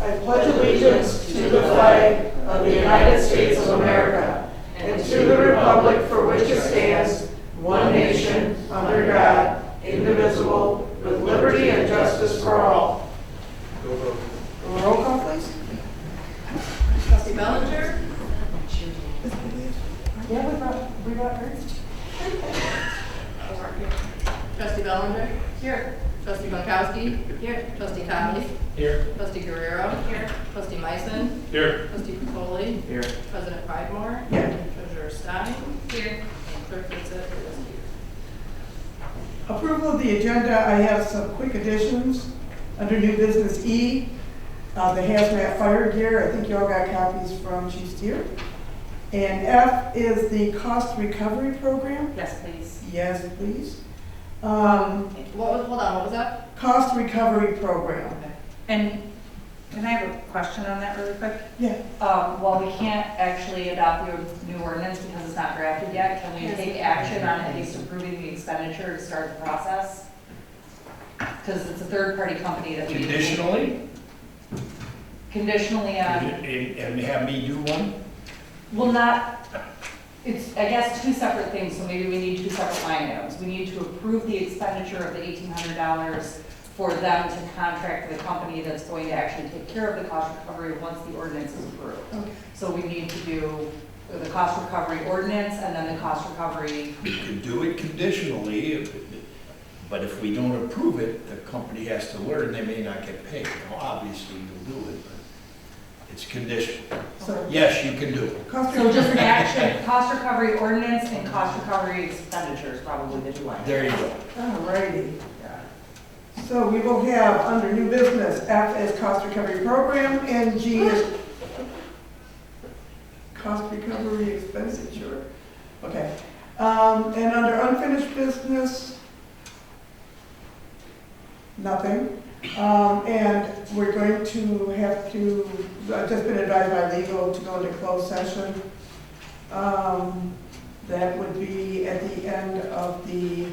I pledge allegiance to the flag of the United States of America and to the republic for which it stands, one nation, under God, indivisible, with liberty and justice for all. Roll call, please. Trustee Bellinger? Yeah, we got her. Trustee Bellinger? Here. Trustee Bankowski? Here. Trustee Conley? Here. Trustee Guerrero? Here. Trustee Meisen? Here. Trustee Pacoli? Here. President Pridemore? Yeah. Treasurer Stein? Here. And Clerk Litzett is here. Approval of the agenda, I have some quick additions. Under new business E, the hazmat fire gear, I think you all got copies from Chief Steer. And F is the cost recovery program. Yes, please. Yes, please. Hold on, what was that? Cost recovery program. And can I have a question on that really quick? Yeah. While we can't actually adopt the new ordinance because it's not drafted yet, can we take action on at least approving the expenditure to start the process? Because it's a third-party company that we need to- Conditionally? Conditionally on, And have me do one? well, not, it's, I guess, two separate things, so maybe we need two separate line items. We need to approve the expenditure of the $1,800 for them to contract with a company that's going to actually take care of the cost recovery once the ordinance is approved. Okay. So we need to do the cost recovery ordinance and then the cost recovery. We could do it conditionally, but if we don't approve it, the company has to learn, they may not get paid. Now, obviously, you'll do it, but it's conditional. So, Yes, you can do it. cost So just recovery. action, cost recovery ordinance and cost recovery expenditures, probably the two lines. There you go. Alrighty. So we will have under new business, F is cost recovery program and G is cost recovery expenditure. Okay. And under unfinished business, nothing. And we're going to have to, I've just been advised by legal to go into closed session. That would be at the end of the,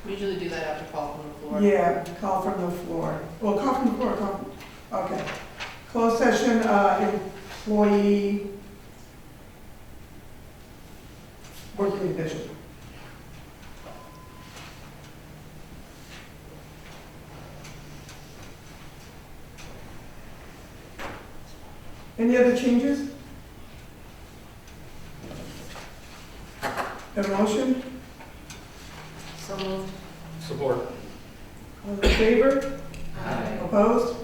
We usually do that after call from the floor. yeah, call from the floor. Well, call from the floor, okay. Closed session, employee working condition. Any other changes? A motion? So moved. Support. All in favor? Aye. Opposed?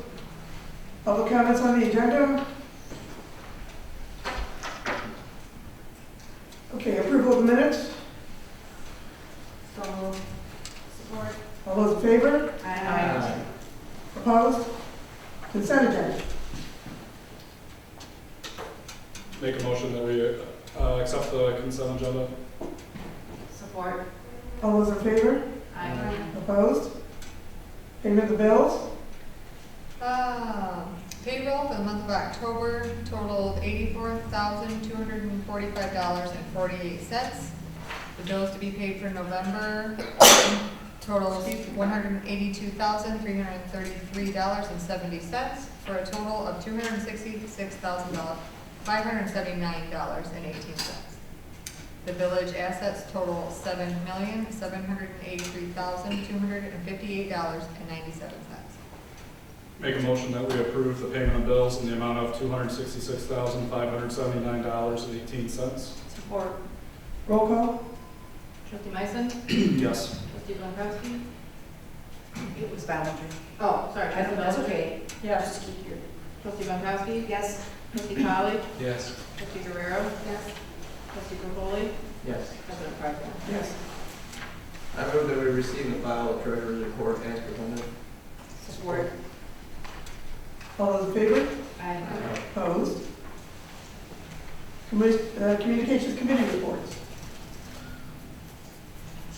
Public comments on the agenda? Okay, approval of the minutes? So moved. Support. All those in favor? Aye. Opposed? Consent agenda? Make a motion that we accept the consent agenda. Support. All those in favor? Aye. Opposed? Payment of the bills? Payroll for the month of October totaled $84,245.48. The bills to be paid for November totals $182,333.70 for a total of $266,579.18. The village assets total $7,783,258.97. Make a motion that we approve the payment of bills in the amount of $266,579.18. Support. Roll call? Trustee Meisen? Yes. Trustee Bankowski? It was Ballinger. Oh, sorry. Trustee That's Bellinger? okay. Yes. Trustee Bankowski? Yes. Trustee Conley? Yes. Trustee Guerrero? Yes. Trustee Pacoli? Yes. President Pridemore? Yes. I move that we receive and file the treasurer's report as presented. Support. All those in favor? Aye. Opposed? Communications committee reports?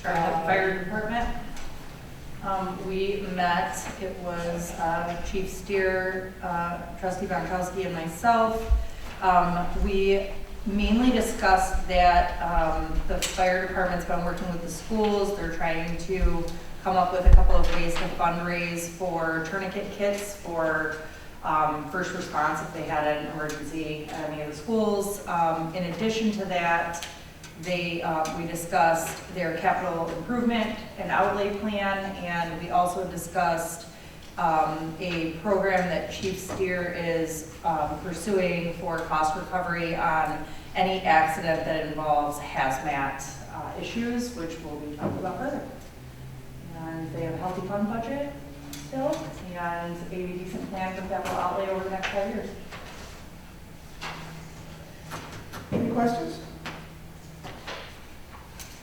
Fire department. We met, it was Chief Steer, Trustee Bankowski, and myself. We mainly discussed that the fire department's been working with the schools. They're trying to come up with a couple of ways to fundraise for tourniquet kits for first response if they had an emergency at any of the schools. In addition to that, we discussed their capital improvement and outlay plan, and we also discussed a program that Chief Steer is pursuing for cost recovery on any accident that involves hazmat issues, which will be talked about further. And they have a healthy fund budget still, and a decent plan for capital outlay over the next 5 years. Any questions?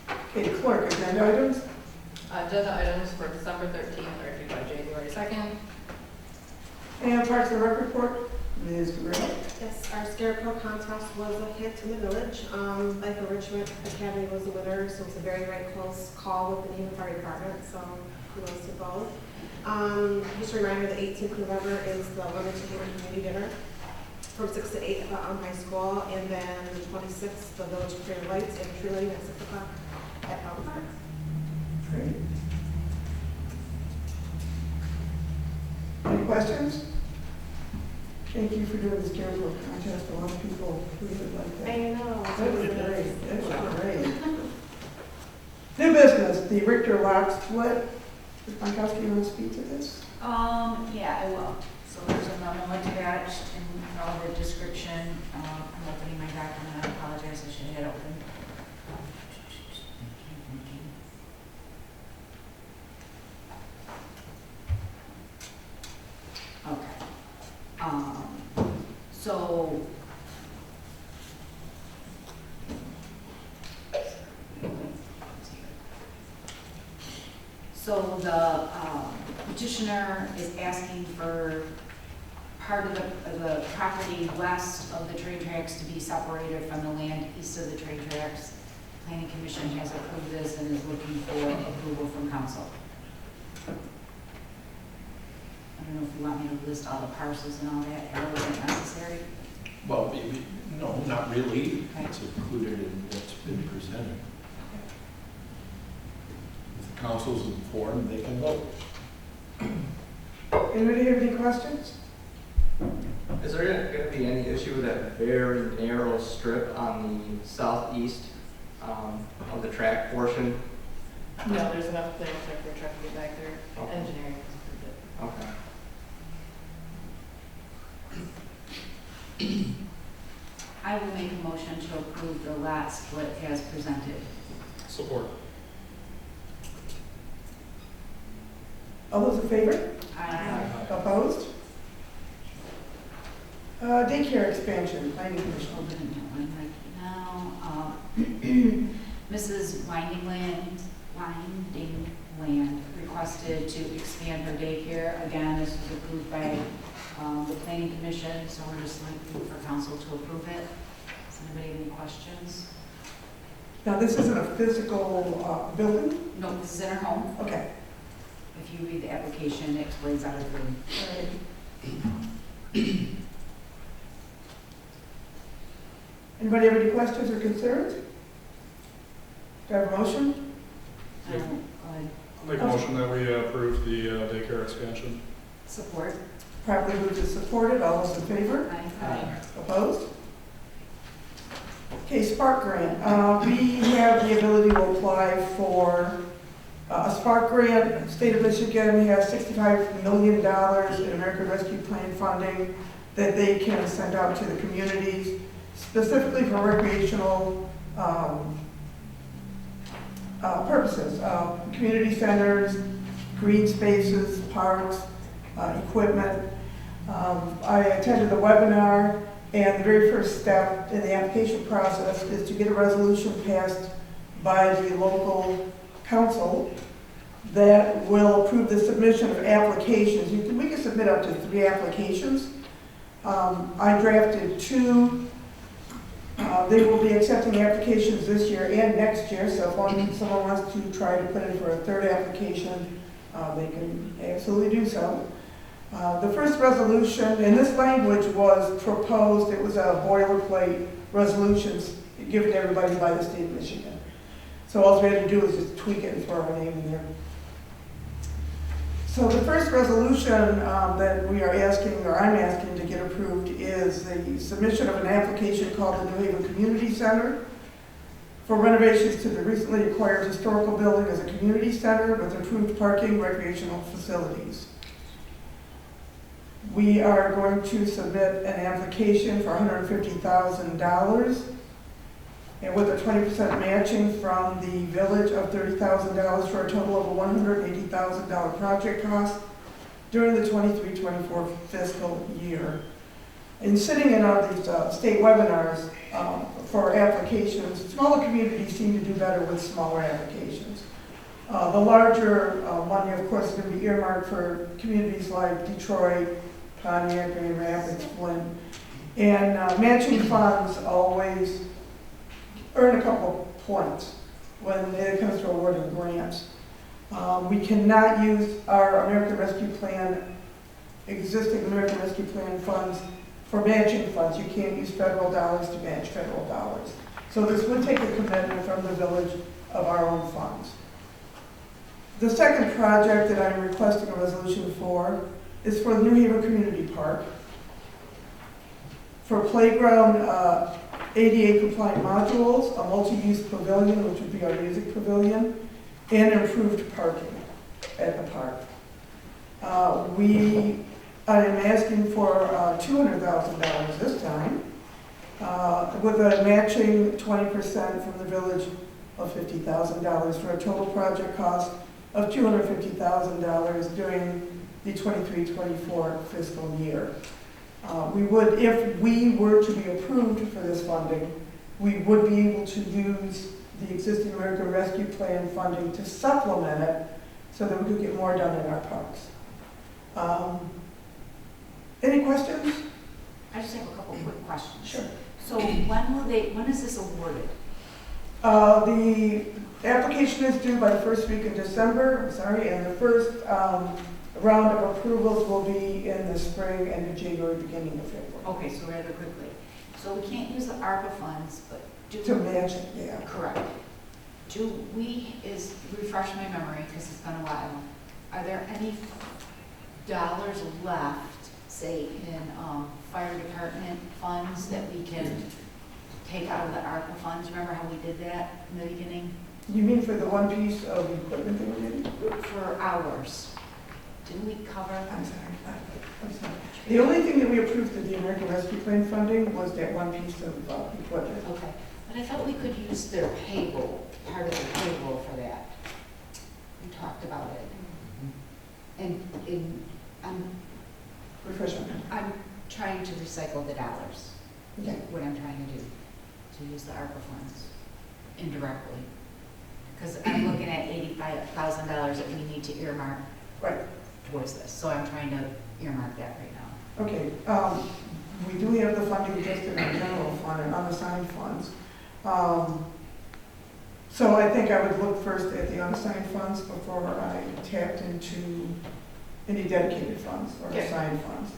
Okay, clerk, agenda items? Agenda items for December 13th are due by January 2nd. And Parks and Rec report? Ms. Guerrero. Yes, our Scarecrow contest was a hit in the village. Life of Richmond Academy was the winner, so it was a very, very close call with the name of our department, so kudos to both. Just a reminder, the 18th of November is the Wilmington Community Dinner from 6 to 8 on high school, and then the 26th, the Village Prayer Lights and Tree Lighting at 6 o'clock at Fountain Park. Great. Any questions? Thank you for doing this Scarecrow contest. A lot of people really like that. I know. That was great. That was great. New business, the Richter lock split. Ms. Pankowski, you want to speak to this? Yeah, I will. So there's a memo attached and all the description. I'm opening my document. I apologize, I should have had it open. Okay. So the petitioner is asking for part of the property west of the train tracks to be separated from the land east of the train tracks. Planning Commission has approved this and is looking for approval from council. I don't know if you want me to list all the parcels and all that, or is it necessary? Well, maybe, no, not really. Okay. It's included in what's been presented. If the council's informed, they can vote. Anybody have any questions? Is there going to be any issue with that very narrow strip on the southeast of the track portion? No, there's enough things like we're trying to get back there. Okay. Engineering has approved it. Okay. I will make a motion to approve the lot split as presented. Support. All those in favor? Aye. Opposed? Daycare expansion, planning commission. Opening that one right now. Mrs. Windingland requested to expand her daycare. Again, this was approved by the planning commission, so we're just looking for council to approve it. Does anybody have any questions? Now, this isn't a physical building? No, this is in her home. Okay. If you read the application, it explains everything. Anybody have any questions or concerns? Do I have a motion? Go ahead. I'll make a motion that we approve the daycare expansion. Support. Properly moved and supported. All those in favor? Aye. Opposed? Okay, Spark Grant. We have the ability to apply for a Spark Grant. The state of Michigan has $65 million in American Rescue Plan funding that they can send out to the communities, specifically for recreational purposes. Community centers, green spaces, parks, equipment. I attended the webinar, and the very first step in the application process is to get a resolution passed by the local council that will approve the submission of applications. We can submit up to 3 applications. I drafted 2. They will be accepting applications this year and next year, so if someone wants to try to put in for a 3rd application, they can absolutely do so. The first resolution, and this language was proposed, it was a boilerplate resolution given to everybody by the state of Michigan. So all we had to do was just tweak it and throw our name in there. So the first resolution that we are asking, or I'm asking to get approved, is the submission of an application called the New Haven Community Center for renovations to the recently acquired historical building as a community center with improved parking, recreational facilities. We are going to submit an application for $150,000 and with a 20% matching from the village of $30,000 for a total of a $180,000 project cost during the 23-24 fiscal year. In sitting in on these state webinars for applications, smaller communities seem to do better with smaller applications. The larger money, of course, is going to be earmarked for communities like Detroit, Pontiac, Grand Rapids, Flint. And matching funds always earn a couple of points when it comes to awarding grants. We cannot use our American Rescue Plan, existing American Rescue Plan funds for matching funds. You can't use federal dollars to match federal dollars. So this would take a commitment from the village of our own funds. The second project that I'm requesting a resolution for is for the New Haven Community Park. For playground ADA compliant modules, a multi-use pavilion, which would be our music pavilion, and improved parking at the park. I am asking for $200,000 this time, with a matching 20% from the village of $50,000 for a total project cost of $250,000 during the 23-24 fiscal year. We would, if we were to be approved for this funding, we would be able to use the existing American Rescue Plan funding to supplement it so that we could get more done in our parks. Any questions? I just have a couple quick questions. Sure. So when is this awarded? The application is due by the first week in December, and the first round of approvals will be in the spring, end of January, beginning of February. Okay, so rather quickly. So we can't use the ARPA funds, but To match it, yeah. Correct. Refresh my memory, because it's been a while, are there any dollars left, say, in fire department funds that we can take out of the ARPA funds? Remember how we did that in the beginning? You mean for the one piece of equipment that we're getting? For hours. Didn't we cover? I'm sorry. The only thing that we approved of the American Rescue Plan funding was that one piece of equipment. Okay, but I thought we could use their payroll, part of the payroll for that. We talked about it. And Refresh my memory. I'm trying to recycle the dollars. Okay. What I'm trying to do, to use the ARPA funds indirectly. Because I'm looking at $85,000 that we need to earmark Right. towards this. So I'm trying to earmark that right now. Okay. We do have the funding just in our general fund and unassigned funds. So I think I would look first at the unassigned funds before I tapped into any dedicated funds or Okay. assigned funds.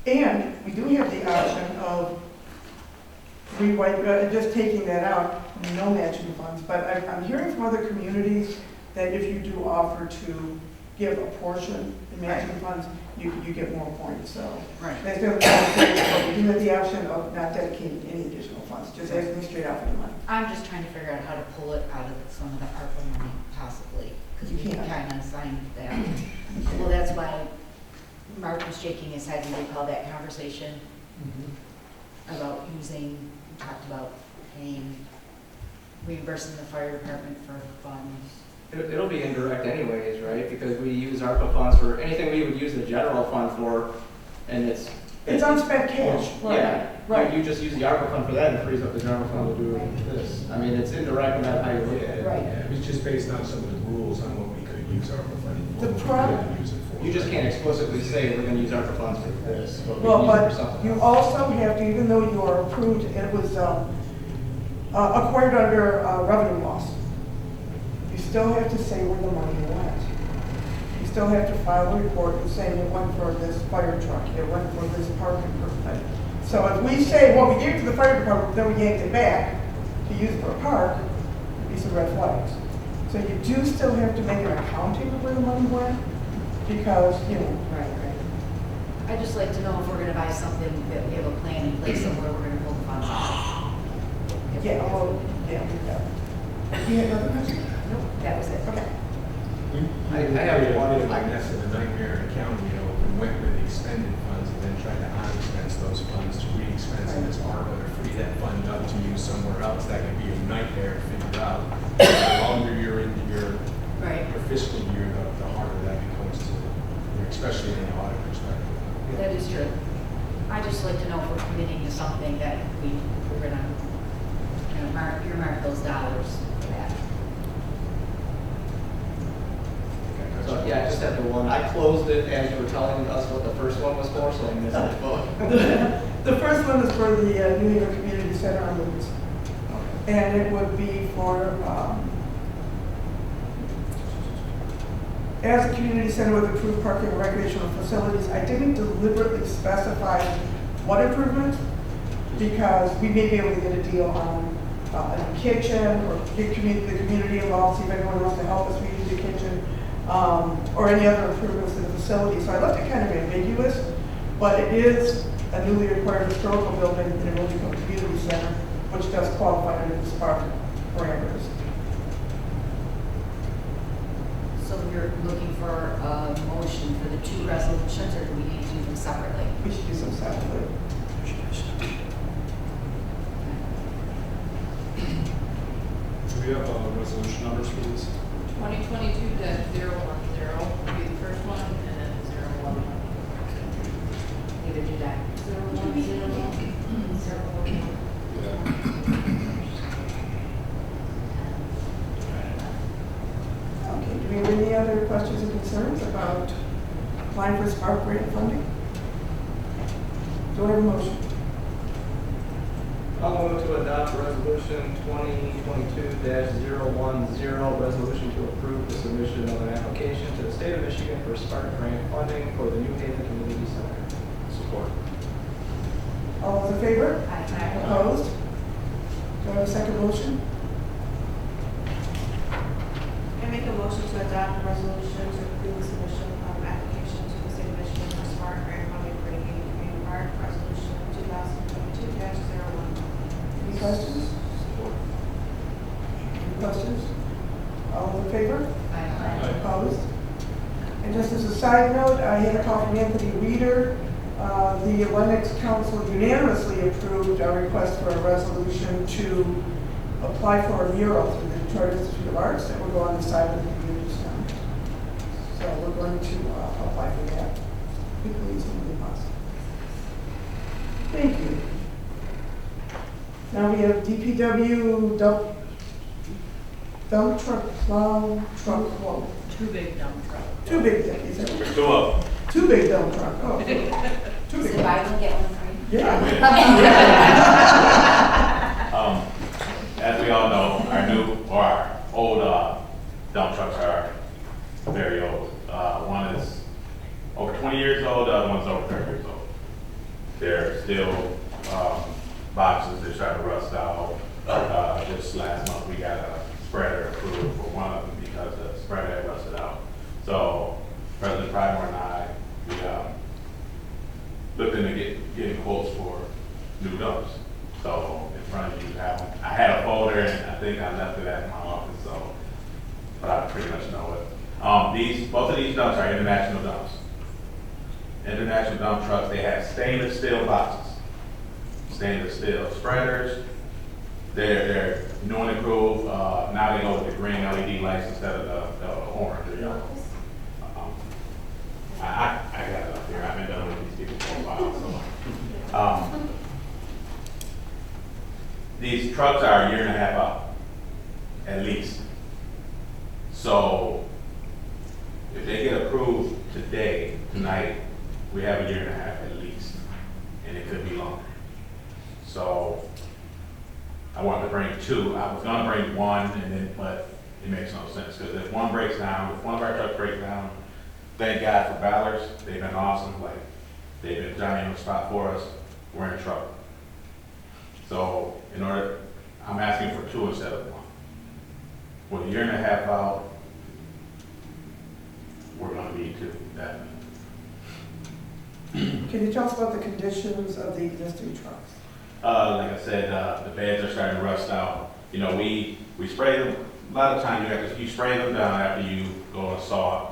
And we do have the option of just taking that out, no matching funds. But I'm hearing from other communities that if you do offer to give a portion in matching funds, you get more points. So Right. that's the only thing. But we do have the option of not dedicating any additional funds, just asking straight out for the money. I'm just trying to figure out how to pull it out of some of the ARPA money possibly. Because You we can can't. kind of assign that. Well, that's why Mark was shaking his head when we called that conversation about we talked about reimbursing the fire department for funds. It'll be indirect anyways, right? Because we use ARPA funds for anything we would use the general fund for, and it's unspent cash. Yeah, Right. You just use the ARPA fund for that and it frees up the general fund to do this. I mean, it's indirect no matter how you look at it. Right. It was just based on some of the rules on what we could use ARPA funding for. The what we problem- couldn't use it for. You just can't explicitly say we're gonna use ARPA funds for this, but we Well, can use it for but something you else. also have to, even though you are approved, it was acquired under revenue loss. You still have to say where the money went. You still have to file a report and say it went for this fire truck, it went for this park improvement. So if we say, well, we gave it to the fire department, then we yanked it back to use it for a park, there'd be some red flags. So you do still have to make an accounting of where the money went, because, you know, Right, right. I'd just like to know if we're gonna buy something that we have a plan in place of where we're gonna pull the funds from. yeah, well, yeah, we got it. You had another question? Nope, that was it. Okay. I have one. Like that's a nightmare in accounting, you know, we went with expended funds and then tried to unexpense those funds to re-expense them as ARPA or free that fund up to use somewhere else. That can be a nightmare to figure out. The longer you're into your Right. fiscal year, the harder that becomes to, especially in the audit perspective. That is true. I just like to know if we're committing to something that we're gonna, earmark those dollars for that. So, yeah, I just have the one. I closed it as you were telling us what the first one was for, so I missed it. The first one is for the New Haven Community Center on Lewis. And it would be for, as a community center with approved parking and recreational facilities. I didn't deliberately specify what improvement, because we may be able to get a deal on a new kitchen, or get the community involved, see if anyone wants to help us redo the kitchen, or any other improvements in the facility. So I left it kind of ambiguous, but it is a newly acquired historical building, and it will become a community center, which does qualify under the SPARK parameters. So you're looking for a motion for the two resolutions, or do we need to do them separately? We should do some separately. Do we have resolution numbers for these? 2022-010 will be the first one, and then 011. Either do that. 011. Okay, do we have any other questions or concerns about applying for SPARK grant funding? Do I have a motion? I'll move to adopt resolution 2022-010, resolution to approve the submission of an application to the state of Michigan for SPARK grant funding for the New Haven Community Center. Support. All those in favor? Aye. Opposed? Do I have a second motion? I make a motion to adopt a resolution to approve the submission of an application to the state of Michigan for SPARK grant funding for the Haven Community Park, resolution 2022-01. Any questions? Any questions? All those in favor? Aye. Opposed? And just as a side note, I had a call from Anthony Reeder. The Lennox Council unanimously approved our request for a resolution to apply for a mural through the Detroit Institute of Arts that will go on the side of the community center. So we're going to apply for that quickly as humanly possible. Thank you. Now we have DPW dump truck plow truck quote. Two big dump trucks. Too big, is it? Two of them. Too big dump truck, oh. Too Is big. it buy one, get one free? Yeah. As we all know, our new or our old dump trucks are very old. One is over 20 years old, the other one's over 30 years old. They're still boxes, they're starting to rust out. Just last month we got a spreader approved for one of them because the spreader had rusted out. So President Pridemore and I, we looked into getting quotes for new dumps. So in front of you have them. I had a folder and I think I left it at my office, so, but I pretty much know it. Both of these dumps are international dumps. International dump trucks, they have stainless steel boxes, stainless steel spreaders. They're new and improved. Now they go with the green LED lights instead of the orange or yellow. I got it up here. I've been done with these people for a while, so. These trucks are a year and a half out, at least. So if they get approved today, tonight, we have a year and a half at least, and it could be longer. So I wanted to bring two. I was gonna bring one, but it makes no sense, because if one breaks down, if one of our trucks breaks down, thank God for Ballards, they've been awesome, like, they've been Johnny on the spot for us, we're in trouble. So, I'm asking for two instead of one. Well, a year and a half out, we're gonna need to, definitely. Can you tell us about the conditions of the existing trucks? Like I said, the beds are starting to rust out. You know, we spray them, a lot of times you spray them down after you go and saw.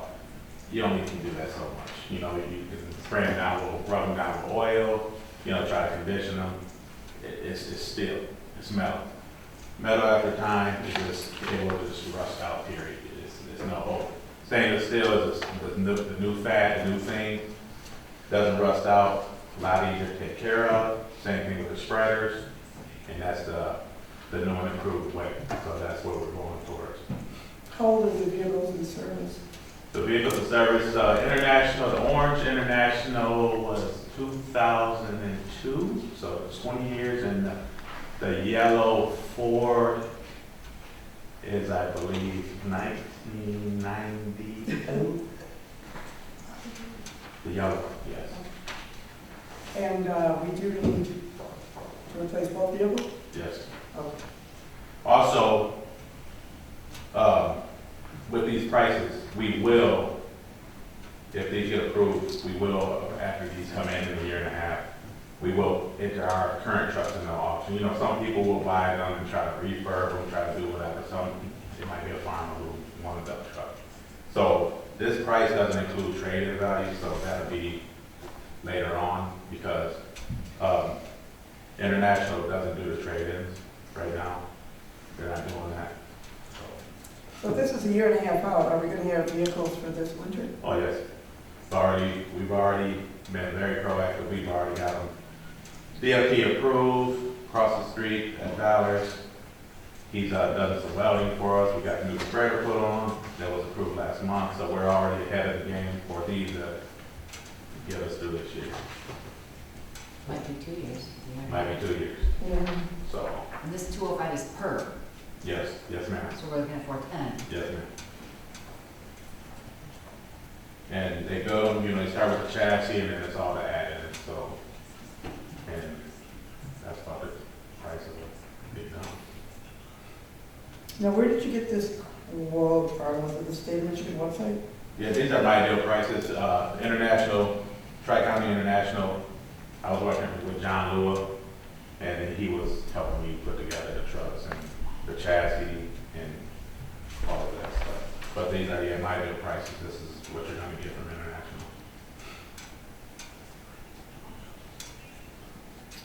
You only can do that so much. You know, you can spray them down, rub them down with oil, you know, try to condition them. It's still, it's metal. Metal after time, it will just rust out, period. It's no hope. Stainless steel is the new fad, the new thing. Doesn't rust out, a lot easier to take care of. Same thing with the spreaders, and that's the new and improved way. So that's what we're going towards. How old is the vehicles in service? The vehicles in service, international, the orange international was 2002, so it's 20 years, and the yellow Ford is, I believe, 1992. The yellow, yes. And we do need to replace both vehicles? Yes. Okay. Also, with these prices, we will, if these get approved, we will, after these come in a year and a half, we will enter our current trucks in the auction. You know, some people will buy them and try to refurb them, try to do whatever. Some, it might be a farmer who wanted that truck. So this price doesn't include trade-in value, so that'll be later on because International doesn't do the trade-ins right now. They're not doing that. So if this is a year and a half out, are we going to have vehicles for this winter? Oh, yes. We've already been very proactive. We've already got them DOT approved, across the street at Dollars. He's done some welding for us. We got a new spreader put on that was approved last month, so we're already ahead of the game for these to get us through this year. Might be 2 years. Yeah. Might be 2 years. Yeah. So, And this 205 is per, yes, ma'am. so we're looking at 410. Yes, ma'am. And they go, you know, they start with the chassis and then it's all the add-ins, so, and that's about the price of a big dump. Now, where did you get this quote from? Was it the State of Michigan website? Yeah, these are my deal prices, International, Tri-County International. I was working with John Lua, and he was helping me put together the trucks and the chassis and all of that stuff. But these are, yeah, my deal prices. This is what you're gonna get from International.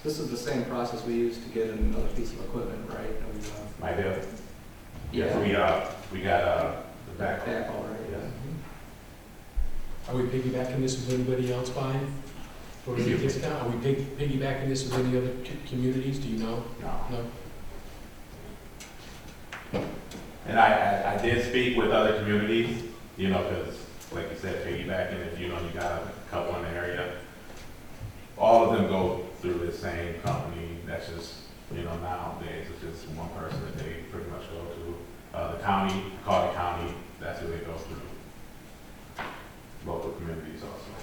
This is the same process we use to get another piece of equipment, right? My deal? Yes, we got the back. Backhaul, right? Yes. Are we piggybacking this with anybody else buying for a discount? Are we piggybacking this with any other communities? Do you know? No. No? And I did speak with other communities, you know, because like you said, piggybacking, if you know you got a couple in the area, all of them go through the same company. That's just, you know, nowadays it's just one person that they pretty much go to. The county, Carter County, that's who they go through. Local communities also.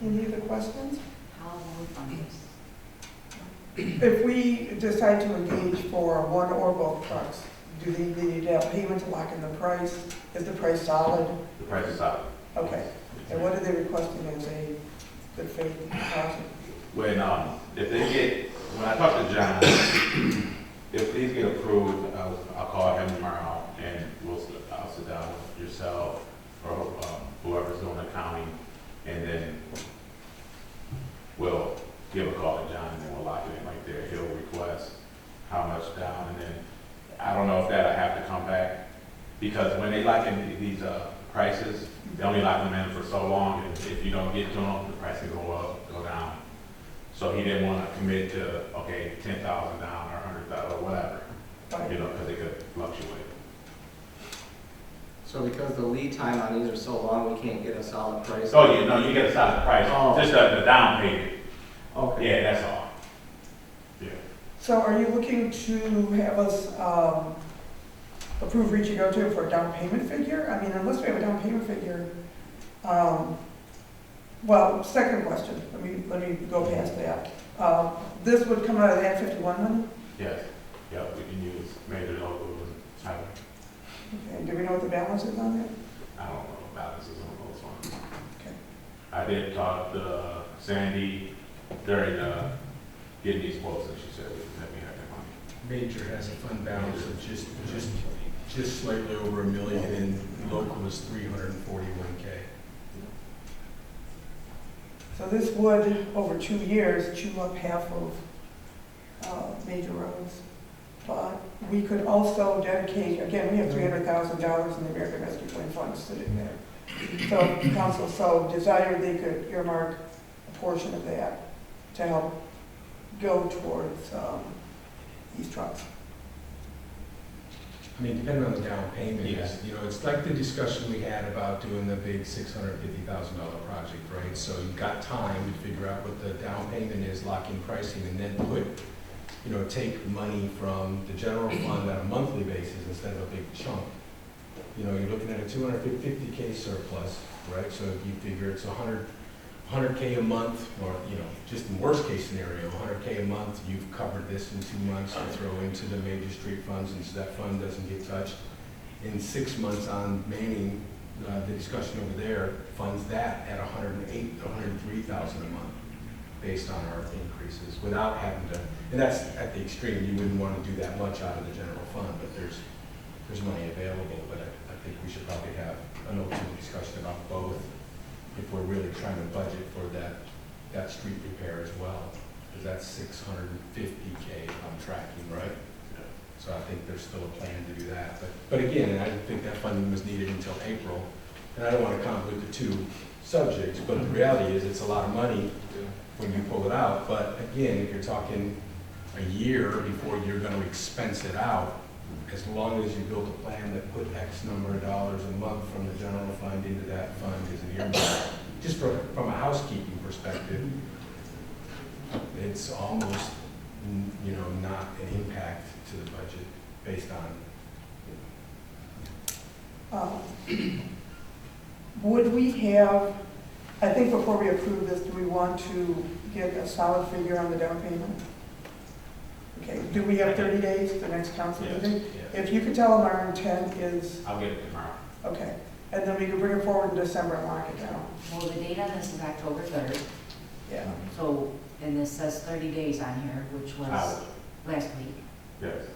Any other questions? How will we fund this? If we decide to engage for one or both trucks, do they need to have payment to lock in the price? Is the price solid? The price is solid. Okay. And what are they requesting as a good faith deposit? When when I talk to John, if these get approved, I'll call him tomorrow and I'll sit down with yourself or whoever's doing the accounting, and then we'll give a call to John and then we'll lock it in right there. He'll request how much down, and then I don't know if that'll have to come back, because when they lock in these prices, they only lock them in for so long, and if you don't get to them, the price can go up, go down. So he didn't want to commit to, okay, 10,000 down or 100,000 or whatever, you know, because it could fluctuate. So because the lead time on these are so long, we can't get a solid price? Oh, you know, you get a solid price, just the down payment. Okay. Yeah, that's all. Yeah. So are you looking to have us approve reaching out to him for a down payment figure? I mean, unless we have a down payment figure, well, second question, let me go past that. This would come out of the Act 51 money? Yes. Yep, we can use major local and highway. Okay, do we know what the balance is on that? I don't know balances on those ones. Okay. I did talk to Sandy during, getting these quotes, and she said, let me have that money. Major has a fund balance of just slightly over $1 million, and local is 341K. So this would, over 2 years, chew up half of major roads. But we could also dedicate, again, we have $300,000 in the American Rescue Plan Fund sitting there. So if council so desired, they could earmark a portion of that to help go towards these trucks. I mean, depending on the down payment, you know, it's like the discussion we had about doing the big $650,000 project, right? So you've got time to figure out what the down payment is, lock in pricing, and then put, you know, take money from the general fund on a monthly basis instead of a big chunk. You know, you're looking at a $250K surplus, right? So you figure it's $100K a month, or, you know, just in worst case scenario, $100K a month, you've covered this in 2 months to throw into the major street funds, and so that fund doesn't get touched. In 6 months on Manning, the discussion over there funds that at $108,000 to $103,000 a month, based on our increases, without having to, and that's at the extreme, you wouldn't want to do that much out of the general fund, but there's money available, but I think we should probably have an open discussion about both if we're really trying to budget for that street repair as well, because that's $650K I'm tracking, right? So I think there's still a plan to do that, but again, I didn't think that funding was needed until April, and I don't want to convolute the two subjects, but the reality is it's a lot of money when you pull it out, but again, if you're talking a year before you're going to expense it out, as long as you build a plan that put X number of dollars a month from the general fund into that fund as an earmark, just from a housekeeping perspective, it's almost, you know, not an impact to the budget based on. Would we have, I think before we approve this, do we want to get a solid figure on the down payment? Okay, do we have 30 days, the next council meeting? If you could tell them our intent is, I'll get it tomorrow. okay, and then we can bring it forward in December and lock it down. Well, the date on this is October 3rd, Yeah. so, and this says 30 days on here, which was last week. Yes,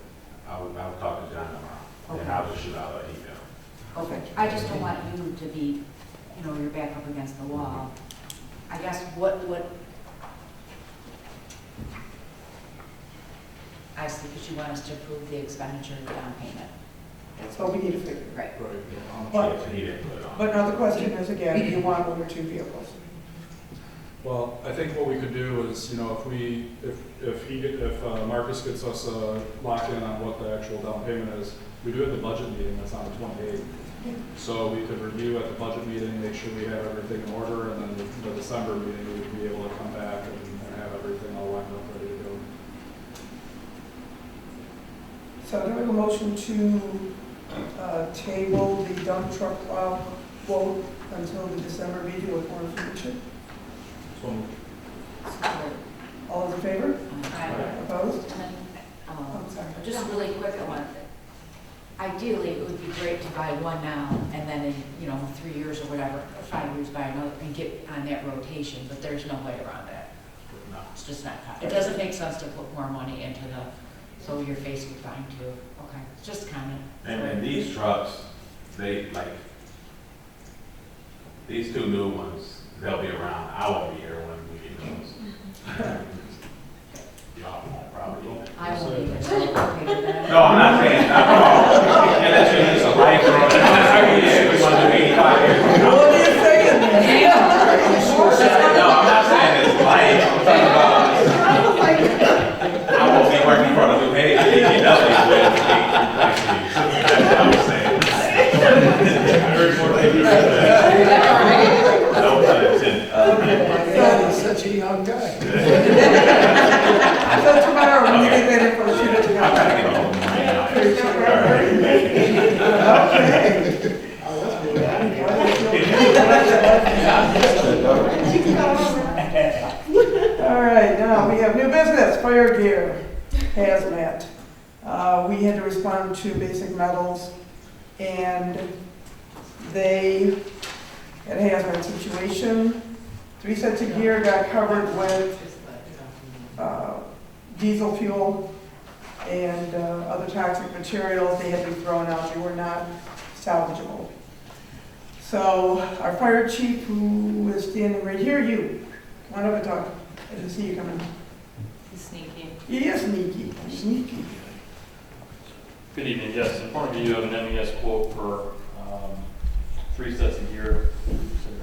I'll talk to John tomorrow, and Okay. I'll just shoot out an email. Okay, I just don't want you to be, you know, you're back up against the wall. I guess what, I see, because you want us to approve the expenditure of the down payment. So we need a figure. Right. But, He didn't put it on. but now the question is again, do you want 1 or 2 vehicles? Well, I think what we could do is, you know, if Marcus gets us locked in on what the actual down payment is, we do it at the budget meeting, that's on the 28th. So we could review at the budget meeting, make sure we have everything in order, and then the December meeting, we would be able to come back and have everything all lined up, ready to go. So do we have a motion to table the dump truck quote until the December meeting with more information? All those in favor? Opposed? And then, I'm sorry. just really quick, I want, ideally, it would be great to buy one now, and then in, you know, 3 years or whatever, or 5 years, buy another, and get on that rotation, but there's no way around that. No. It's just not, it doesn't make sense to put more money into the, so your face would fine too. Okay, it's just a comment. And these trucks, they like, these 2 new ones, they'll be around. I won't be here when we get those. Y'all won't probably. I won't even say it. No, I'm not saying, unless you use a life or we want to do 85 years. What are you saying? No, I'm not saying it's life. I'm talking about, I won't be working for the new page. That's what I was saying. No pun intended. God, he's such a young guy. So tomorrow, when you get ready for the shoot it I'm trying to together. get home right All right, now we have new business, fire gear, hazmat. We had to respond to Basic Metals, and they had a hazard situation. 3 sets of gear got covered with diesel fuel and other toxic materials. They had to be thrown out. They were not salvageable. So our fire chief, who is standing right here, you, come on up and talk. I didn't see you coming. He's sneaky. He is sneaky, sneaky. Good evening, yes, in front of you, you have an MES quote for 3 sets of gear. So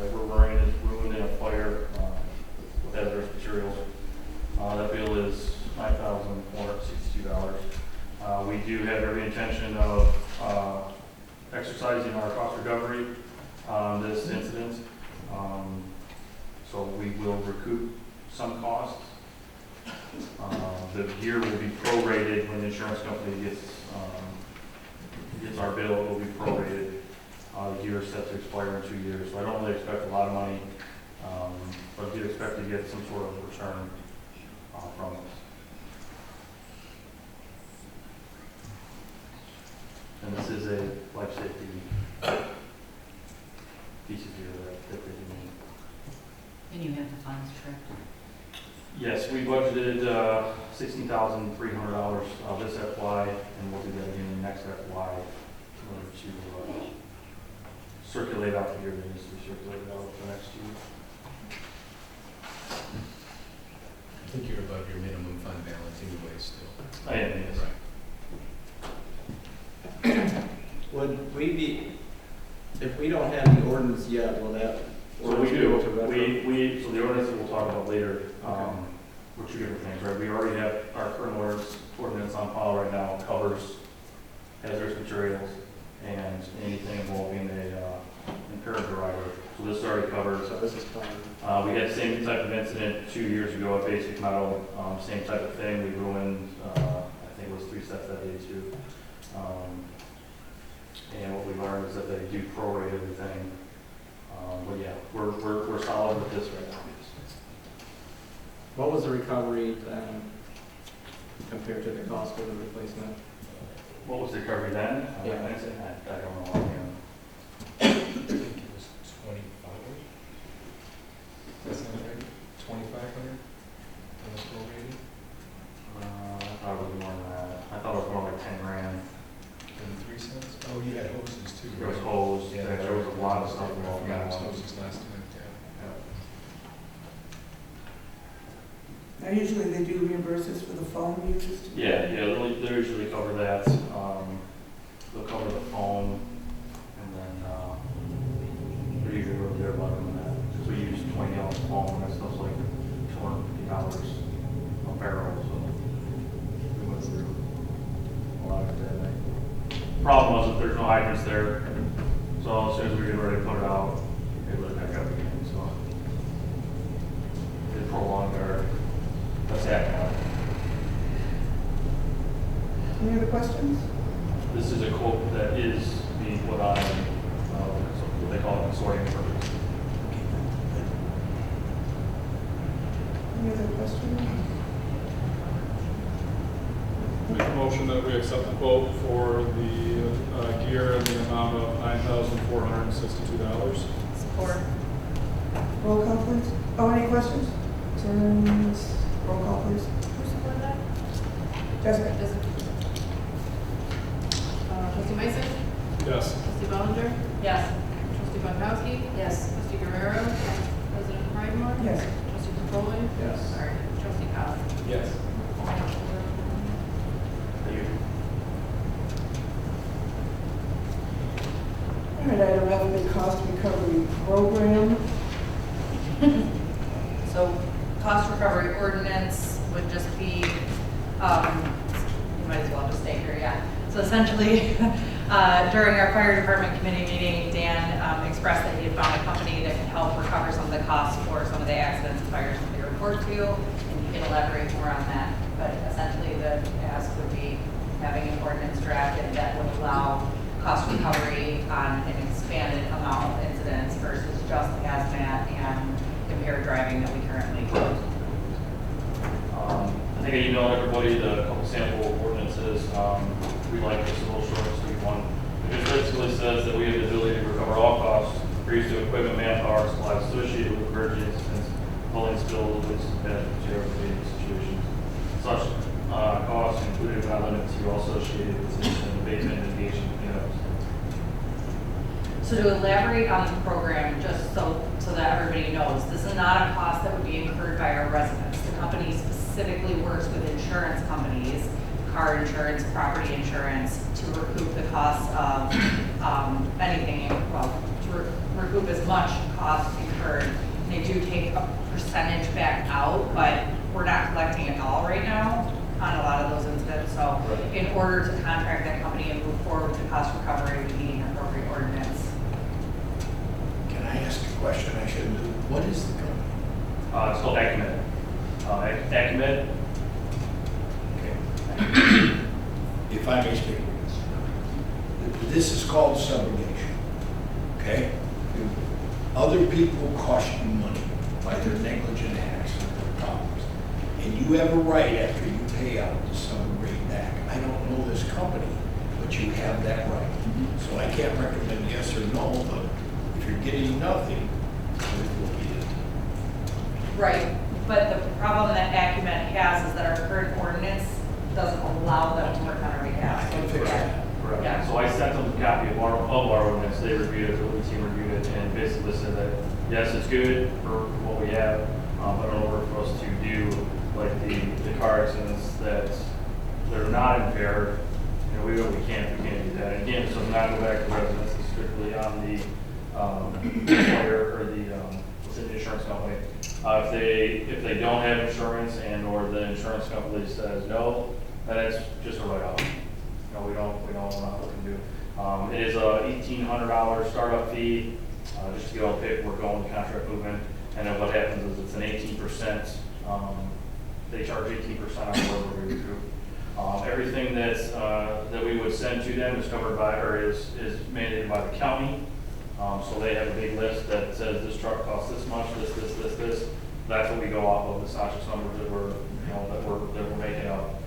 that we're ruined in a fire with hazardous materials. That bill is $9,462. We do have every intention of exercising our cost recovery on this incident. So we will recoup some costs. The gear will be prorated when the insurance company gets our bill. It will be prorated. The gear is set to expire in 2 years, so I don't really expect a lot of money, but I do expect to get some sort of return from this. And this is a life safety piece of gear that they need. And you have the funds, correct? Yes, we budgeted $16,300 this FY, and we'll do that again in the next FY in order to circulate out the year that needs to be circulated out the next year. I think you're above your minimum fund balance anyway still. I am, yes. Right. Would we be, if we don't have the ordinance yet, will that? So we do. So the ordinance that we'll talk about later, were 2 different things, right? We already have our current ordinance on file right now covers hazardous materials and anything involving a impaired driver. So this already covers. So this is fine. We had the same type of incident 2 years ago at Basic Metal, same type of thing. We ruined, I think it was 3 sets that day too. And what we learned is that they do prorate everything. But yeah, we're solid with this right now. What was the recovery then compared to the cost of the replacement? What was the recovery then? Yeah. I don't know. I think it was 25. Does that sound right? 2,500? On the prorated? I thought it was more than that. I thought it was more like 10 grand. And 3 cents? Oh, you had hoses too. There was right? hose, Yeah, there was a lot of stuff I involved in forgot that it was one. hoses last time, yeah. Now, usually they do reimburse us for the phone used. Yeah, they'll usually cover that. They'll cover the phone, and then they're usually really good about doing that. Because we use 20 gallons of foam, and that stuff's like $250 a barrel, so we went through a lot of that. Problem was that there's no hydrants there, so as soon as we get ready to put it out, they let it back up again, so they prolonged our attack now. Any other questions? This is a quote that is being put on, what they call it, consortium purpose. Any other questions? Make a motion that we accept the quote for the gear in the amount of $9,462. Support. Roll call, please. Oh, any questions? Concerns? Roll call, please. Who supported that? Jessica? Trustee Mason? Yes. Trustee Bellinger? Yes. Trustee Bankowski? Yes. Trustee Guerrero? President Pridemore? Yes. Trustee Capoli? Yes. Sorry, Trustee Cobb. Yes. All right, item F, the cost recovery program. So cost recovery ordinance would just be, you might as well just stay here, yeah. So essentially, during our fire department committee meeting, Dan expressed that he had found a company that could help recover some of the costs for some of the accidents and fires that they report to, and he can elaborate more on that. But essentially, the ask would be having an ordinance drafted that would allow cost recovery on an expanded amount of incidents versus just hazmat and impaired driving that we currently do. think I emailed everybody the couple sample ordinances. We like this a little short, so we want. It just basically says that we have the ability to recover all costs for use of equipment, manpower, supplies associated with emergency incidents, building spills, leaks, bad material related situations. Such costs included but not limited to all associated with incident abatement, mitigation, cleanups. So to elaborate on the program, just so that everybody knows, this is not a cost that would be incurred by our residents. The company specifically works with insurance companies, car insurance, property insurance, to recoup the costs of anything, well, to recoup as much cost incurred. They do take a percentage back out, but we're not collecting it all right now on a lot of those incidents. So in order to contract that company and move forward with the cost recovery, we need an appropriate ordinance. Can I ask a question I shouldn't do? What is the company? It's called Acumed. Acumed. Okay. If I may speak, this is called subrogation, okay? Other people cost you money by their negligent acts or their problems, and you have a right after you pay out to subrogate back. I don't know this company, but you have that right. So I can't recommend yes or no, but if you're getting nothing, it will be it. Right, but the problem that Acumen has is that our current ordinance doesn't allow them to work on our behalf. I can fix that. Correct. Yeah. So I sent them a copy of our ordinance, they reviewed it, the lead team reviewed it, and basically said that, yes, it's good for what we have, but in order for us to do, like the car accidents that are not impaired, you know, we can't do that. Again, so not go back to residents, it's strictly on the employer or the, what's it, the insurance company. If they don't have insurance and or the insurance company says no, then it's just a write-off. No, we're not looking to do. It is a $1,800 startup fee, just to get all the paperwork going, the contract movement, and then what happens is it's an 18%, they charge 18% on whatever we recoup. Everything that we would send to them is covered by, or is mandated by the county. So they have a big list that says this truck costs this much, this. That's what we go off of, the not just numbers that we're making up.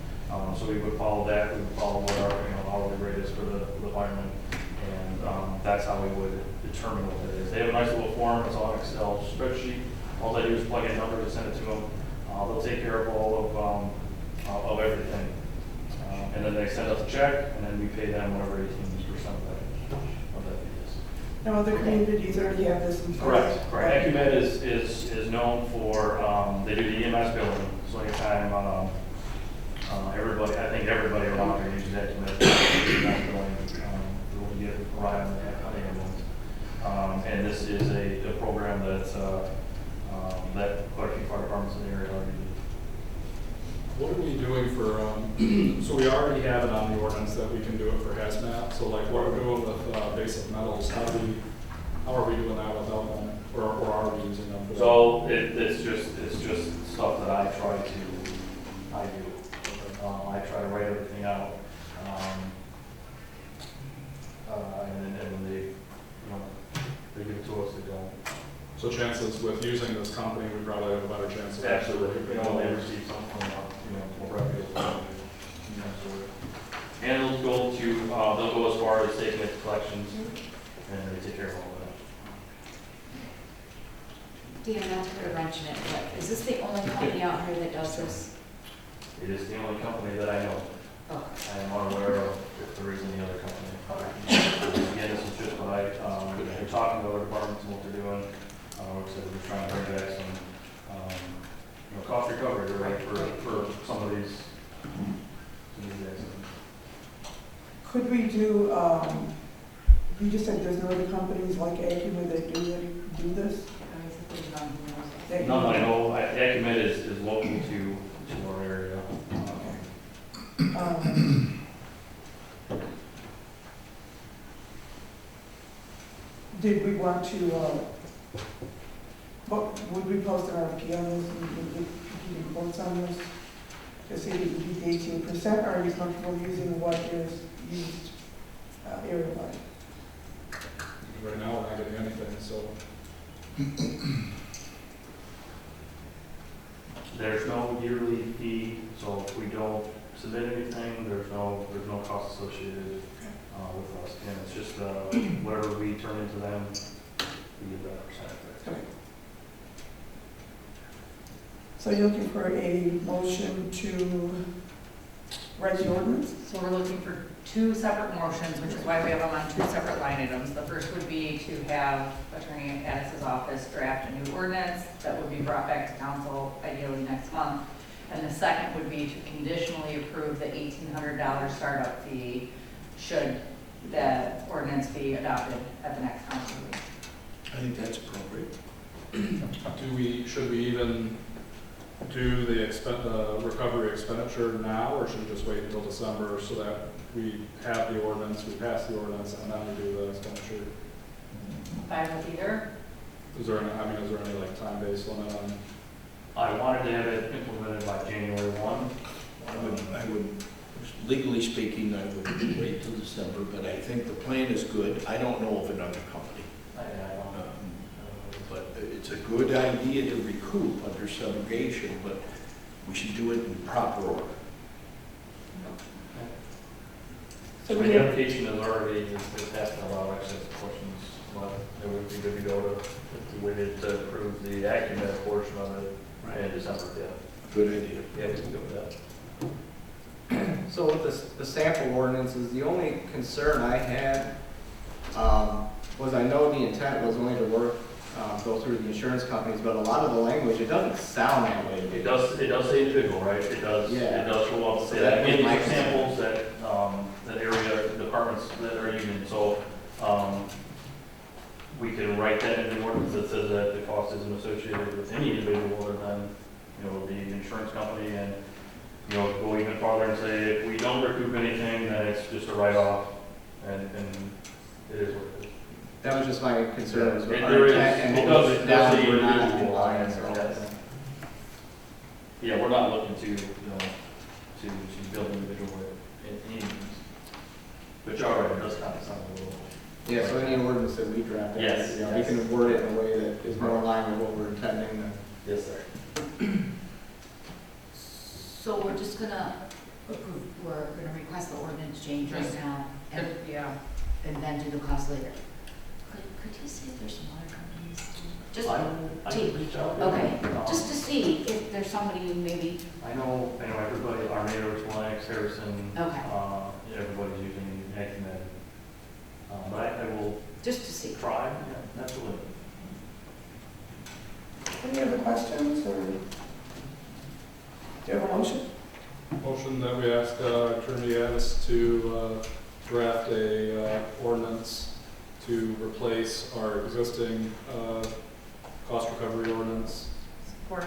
So we would follow that. We would follow what our hourly rate is for the firemen, and that's how we would determine what that is. They have a nice little form. It's on an Excel spreadsheet. All they do is plug in numbers and send it to them. They'll take care of all of everything, and then they send us a check, and then we pay them whatever 18% of that fee is. Now, other communities already have this in place. Correct. Acumed is known for, they do the EMS billing, so anytime, I think everybody around here uses Acumed. EMS billing, we get a ride on the ambulance. And this is a program that quite a few fire departments in the area already do. What are we doing for, so we already have it on the ordinance that we can do it for hazmat, so like what are we doing with basic metals? How are we doing that without them, or are we using them? So it's just stuff that I do. I try to write everything out. And then they give it to us, they don't. So chances with using this company, we probably have a better chance of. Absolutely. They receive something from, more reputable. And they'll go as far as taking it to collections, and they take care of all of that. Dan, not to put a wrench in it, but is this the only company out here that does this? It is the only company that I know. Oh. I am unaware of if there is any other company. Again, this is just what we're talking to other departments and what they're doing. Like I said, we're trying to bring back some, cost recovery, right, for some of these accidents. Could we do, you just said there's no other companies like Acumen that do this? No, I know, Acumed is local to our area. Did we want to, would we post an RFP on this and get competing quotes on this? To see if it would be 18%, or are you comfortable using what is used area-wide? Right now, we're not getting anything, so. There's no yearly fee So if we don't submit anything, there's no cost associated with us. And it's just whatever we turn into them, we get that percentage back. So you're looking for a motion to write the ordinance? So we're looking for two separate motions, which is why we have them on two separate line items. The first would be to have Attorney Addis's office draft a new ordinance that would be brought back to council ideally next month. And the second would be to conditionally approve the $1,800 startup fee should the ordinance be adopted at the next council meeting. I think that's appropriate. Should we even do the recovery expenditure now, or should we just wait until December so that we have the ordinance, we pass the ordinance, and then we do the expenditure? Fine with either? Is there any like time-based limit on? I wanted to have it implemented by January 1. I would, legally speaking, I would wait till December, but I think the plan is good. I don't know of another company. I don't know. But it's a good idea to recoup under subrogation, but we should do it in proper order. So The we have, application is already, it's asking a lot of access questions, but it would be good to go to, if we waited to approve the AccuNet portion of it in December, yeah. Good idea. Yeah, we can go with that. So with the sample ordinances, the only concern I had was I know the intent was only to go through the insurance companies, but a lot of the language, it doesn't sound that way. It does say individual, right? It does, Yeah. it does show up, So say that that, was give my you examples that, that area departments that are using. So, we can write that in the ordinance that says that the cost isn't associated with any individual other than, the insurance company, and, go even farther and say, if we don't recoup anything, then it's just a write-off, and it is what it is. That was just my concern. was Yeah, our there is, intent and it what does, was it down, does say we're not in individual lines, compliance. yes. Yeah, we're not looking to, to build individual in any means. But you're right, it does kind of sound a little. Yeah, so any ordinance that we draft, Yes, we yes. can word it in a way that is more in line with what we're intending. Yes, sir. So we're just gonna approve, we're gonna request the ordinance change right now, and, and then do the cost later. Could you see if there's some other companies? Just I can reach out. okay, just to see if there's somebody who maybe, I know everybody, Armada, Reliance, Harrison, okay, everybody's using AccuNet. But I will just to see. try, yeah, absolutely. any other questions, or do you have a motion? Motion that we ask Attorney Addis to draft a ordinance to replace our existing cost recovery ordinance. Support.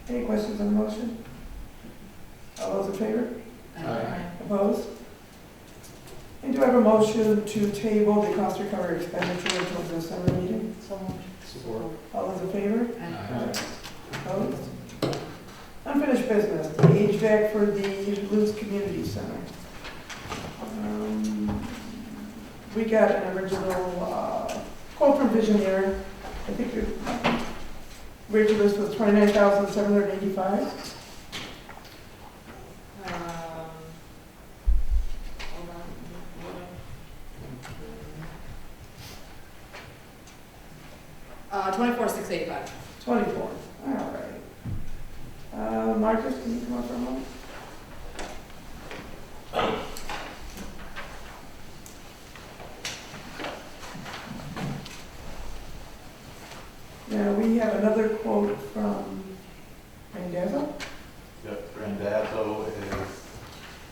Any questions on the motion? All those in favor? Aye. Opposed? And do I have a motion to table the cost recovery expenditure until the December meeting? So moved. Support. All those in favor? And Opposed? Unfinished business, the HVAC for the Lutz Community Center. We got an original quote from Visionaire. I think the original list was $29,785. Hold on. 24,685. 24, all right. Marcus, can you come up for a moment? Now, we have another quote from Randazzo. Yep, Randazzo is,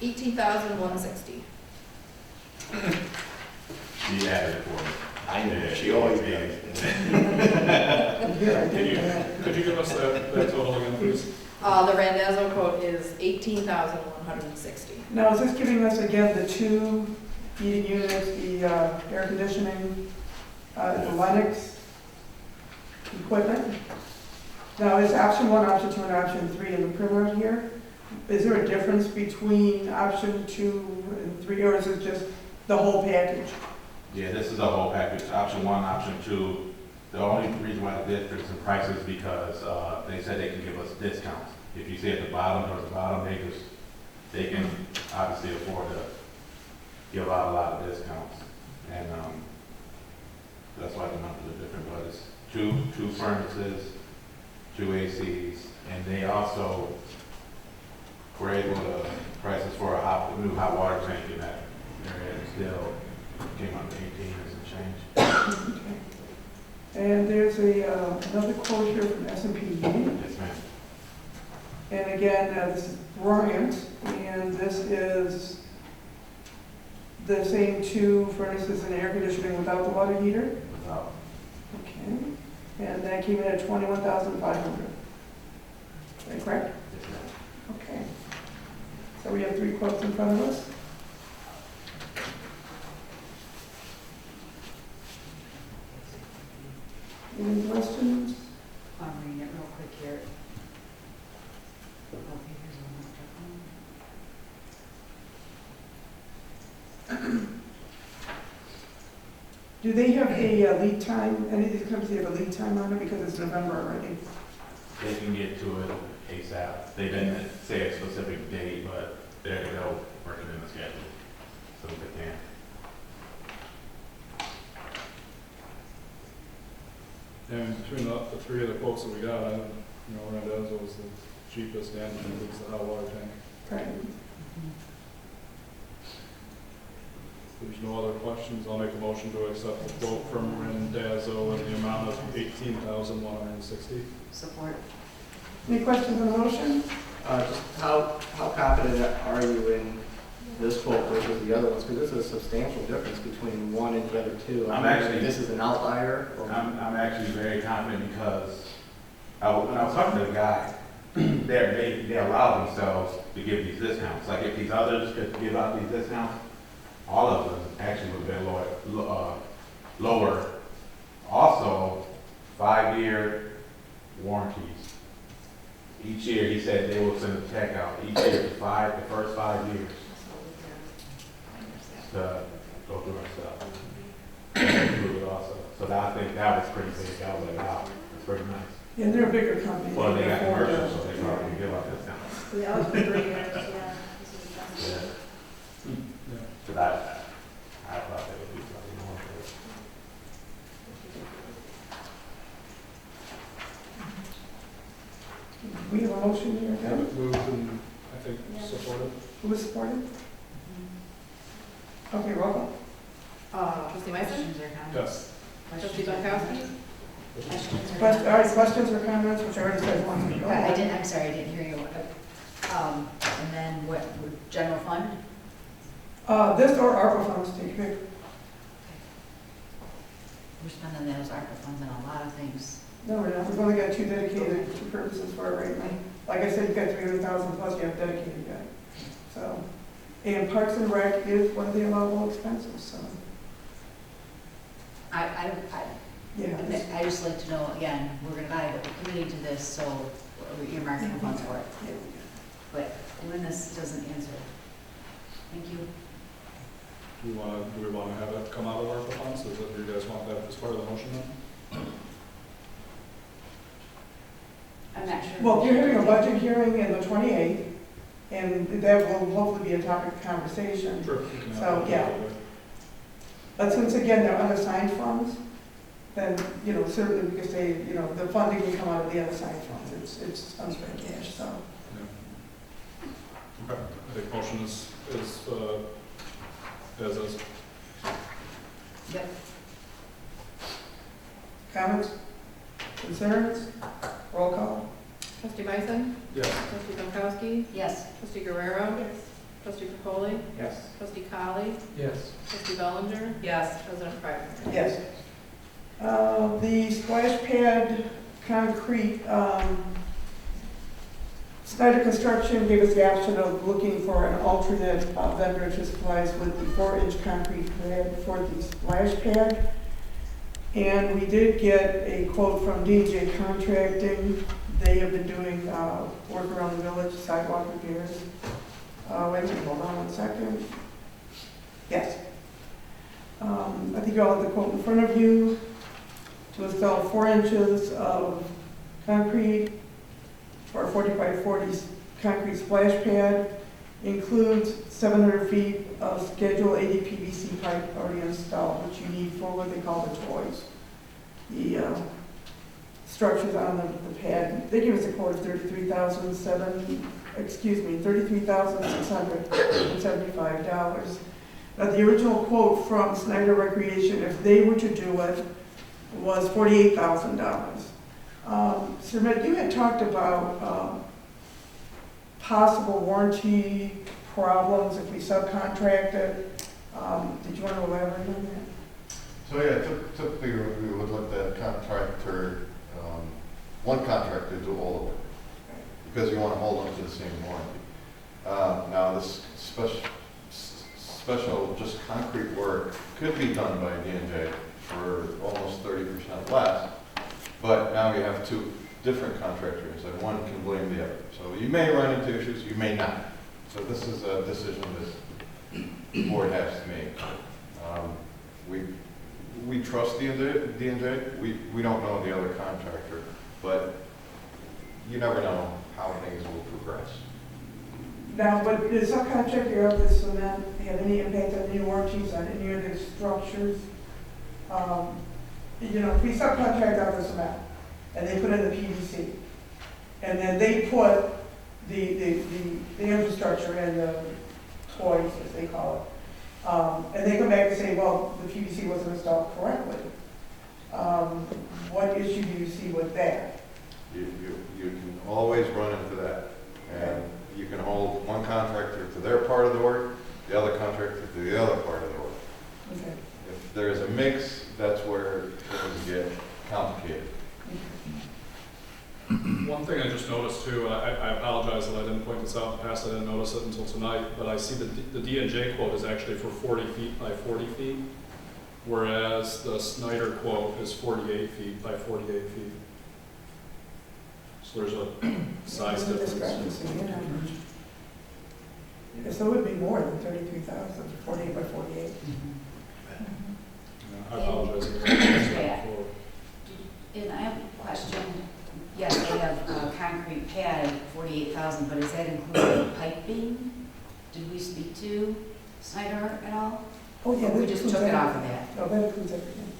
18,160. she added it for me. I know, she always does. Here, I did that. Could you give us that total again, please? The Randazzo quote is 18,160. Now, is this giving us again the two heating units, the air conditioning, the Lennox equipment? Now, is option 1, option 2, and option 3 in the printout here? Is there a difference between option 2 and 3, or is it just the whole package? Yeah, this is a whole package, option 1, option 2, The only reason why they did difference in prices is because, they said they can give us discounts. If you see at the bottom, towards the bottom, they can obviously afford to give out a lot of discounts. And, that's why the numbers are different, but it's two furnaces, 2 ACs, and they also were able to prices for a new hot water tank in that area, and still came up to 18 and some change. And there's another quote here from S&P. Yes, ma'am. And again, this is Bryant, and this is the same 2 furnaces and air conditioning without the water heater. Without. Okay. And that came in at $21,500. Is that correct? Yes, ma'am. Okay. So we have 3 quotes in front of us. Any questions? I'm reading it real quick here. Okay, here's one. Do they have a lead time? Any of these companies have a lead time on it because it's November already? They can get to it ASAP. They didn't say a specific date, but they'll work it in the schedule, so they can. And between the 3 of the quotes that we got, Randazzo was the cheapest and includes the hot water tank. Right. If there's no other questions, I'll make a motion to accept the quote from Randazzo in the amount of $18,160. Support. Any questions on the motion? Just how confident are you in this quote versus the other ones? Because there's a substantial difference between one and the other 2. This is an outlier. I'm actually very confident because when I was talking to the guy, they allow themselves to give these discounts. Like if these others could give out these discounts, all of them actually would have been lower. Also, 5-year warranties. Each year, he said they will send a tech out each year the first 5 years to go through our stuff. And it also. So I think that was pretty big. I was like, wow, that's pretty nice. Yeah, they're a bigger company. Well, they got commercials, so they probably give out discounts. That was for 3 years, yeah. This is the best. Yeah. Yeah. So I thought they would do something more for it. We have a motion here, Have okay? it moved and I think supported. Who was supported? Okay, roll call. Trustee Meister? Questions or comments? Yes. Trustee Pankowski? Questions or All right, comments? questions or comments, which I already said one. Go I ahead. didn't, I'm sorry, I didn't hear you. And then what, general fund? This or ARPA funds, take your pick. We're spending those ARPA funds on a lot of things. No, we're not. We've only got 2 dedicated purposes for it right now. Like I said, you've got 300,000 plus you have dedicated guy. So, and Parks and Rec is one of the allowable expenses, so, I yeah. I just like to know, again, we're gonna buy, but we're committing to this, so we're earmarking funds for it. But when this doesn't answer, thank you. Do we want to have it come out of ARPA funds? Do you guys want that as part of the motion then? I'm not sure. Well, you're having a budget hearing in the 28th, and that will hopefully be a topic of conversation. Sure. we can have So, it. yeah. But since again, they're unassigned funds, then, certainly we could say, the funding will come out of the unassigned funds. It's unspent cash, so. Okay, I think motion is as is. Yep. Comments? Concerns? Roll call. Trustee Bison? Yes. Trustee Pankowski? Yes. Trustee Guerrero? Yes. Trustee Capoli? Yes. Trustee Colley? Yes. Trustee Bellinger? Yes. President Price? Yes. The splash pad concrete, Snyder Construction gave us the option of looking for an alternate vendor to supply us with the 4-inch concrete pad for the splash pad. And we did get a quote from DJ Contracting. They have been doing work around the village, sidewalk repairs. Wait a minute, hold on 1 second. Yes. I think you all have the quote in front of you. to install 4 inches of concrete for a 40 by 40 concrete splash pad. Includes 700 feet of Schedule 80 PVC pipe already installed, which you need for what they call the toys. The structures on the pad, they give us a quote of $33,675. The original quote from Snyder Recreation, if they were to do it, was $48,000. Sir Matt, you had talked about possible warranty problems if we subcontracted. Did you want to elaborate on that? So yeah, typically we would let that contractor, one contractor do all the work, because you want to hold them to the same warranty. Now this special just concrete work could be done by D&J for almost 30% less, but now you have two different contractors and one can blame the other. So you may run into issues, you may not. So this is a decision this board has to make. We trust D&J. We don't know the other contractor, but you never know how things will progress. Now, but the subcontractor of this cement have any impact on any warranties on any of the structures? You know, if we subcontract out the cement and they put in the PVC, and then they put the infrastructure and the toys, as they call it, and they come back and say, well, the PVC wasn't installed correctly. What issue do you see with that? You can always run into that, and you can hold one contractor to their part of the work, the other contractor to the other part of the work. Okay. If there is a mix, that's where things get complicated. One thing I just noticed too, and I apologize that I didn't point this out in the past, I didn't notice it until tonight, but I see the D&J quote is actually for 40 feet by 40 feet, whereas the Snyder quote is 48 feet by 48 feet. So there's a size There's a difference. discrepancy, yeah. So it would be more than 33,000, 48 by 48. Yeah, I apologize. Yeah. And I have a question. Yes, they have a concrete pad, 48,000, but does that include piping? Did we speak to Snyder at all? Oh, yeah. Or we just took it off of that? No, that includes everything.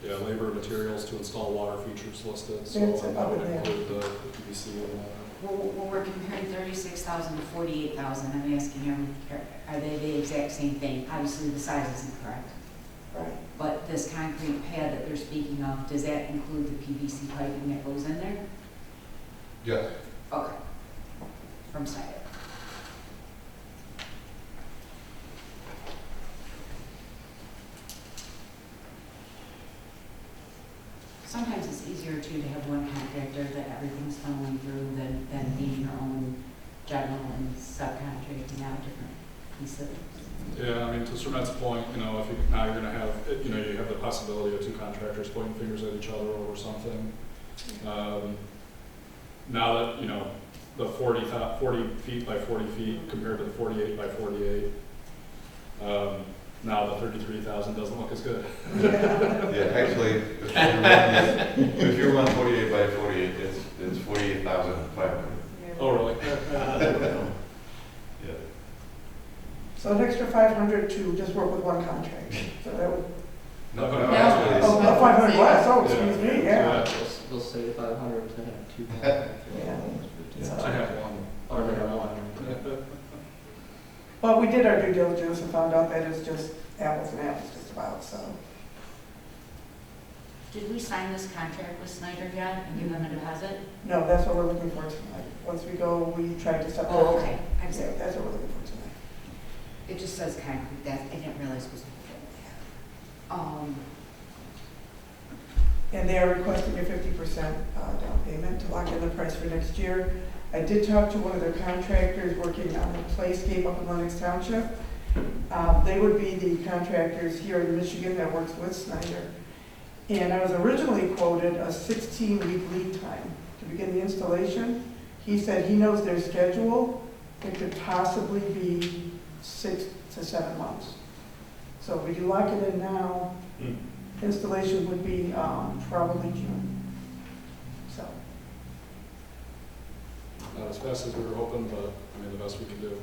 Yeah, labor and materials to install water features listed, so That's that about would it, yeah. include the PVC and that. Well, we're comparing 36,000 to 48,000. I'm asking you, are they the exact same thing? Obviously, the size isn't correct. Right. But this concrete pad that they're speaking of, does that include the PVC piping that goes in there? Yes. Okay. From Snyder. Sometimes it's easier too to have one contractor that everything's funneling through than being your own general and subcontracting out different pieces. Yeah, I mean, to Sermet's point, you know, if you, now you're gonna have, you know, you have the possibility of two contractors pointing fingers at each other over something. Now that, you know, the 40 feet by 40 feet compared to the 48 by 48, now the 33,000 doesn't look as good. Yeah, actually, if you run 48 by 48, it's 48,500. Oh, really? Yeah. So an extra 500 to just work with one contract. So that would, No, oh, 500 less, oh, excuse me, yeah. They'll say 500 to have two contractors. Yeah. I have one. Or they have one. But we did our due diligence and found out that it's just apples and apples just about, so. Did we sign this contract with Snyder yet and give them a deposit? No, that's what we're looking for tonight. Once we go, we try to separate. Oh, okay. I'm Yeah, sorry. that's what we're looking for tonight. It just says concrete, that, I didn't realize it was. And they are requesting a 50% down payment to lock in the price for next year. I did talk to one of their contractors working on the playscape up in Lennox Township. They would be the contractors here in Michigan that works with Snyder. And I was originally quoted a 16-week lead time to begin the installation. He said he knows their schedule. It could possibly be 6 to 7 months. So if we do lock it in now, installation would be probably June. So, Not as fast as we were hoping, but I mean, the best we can do.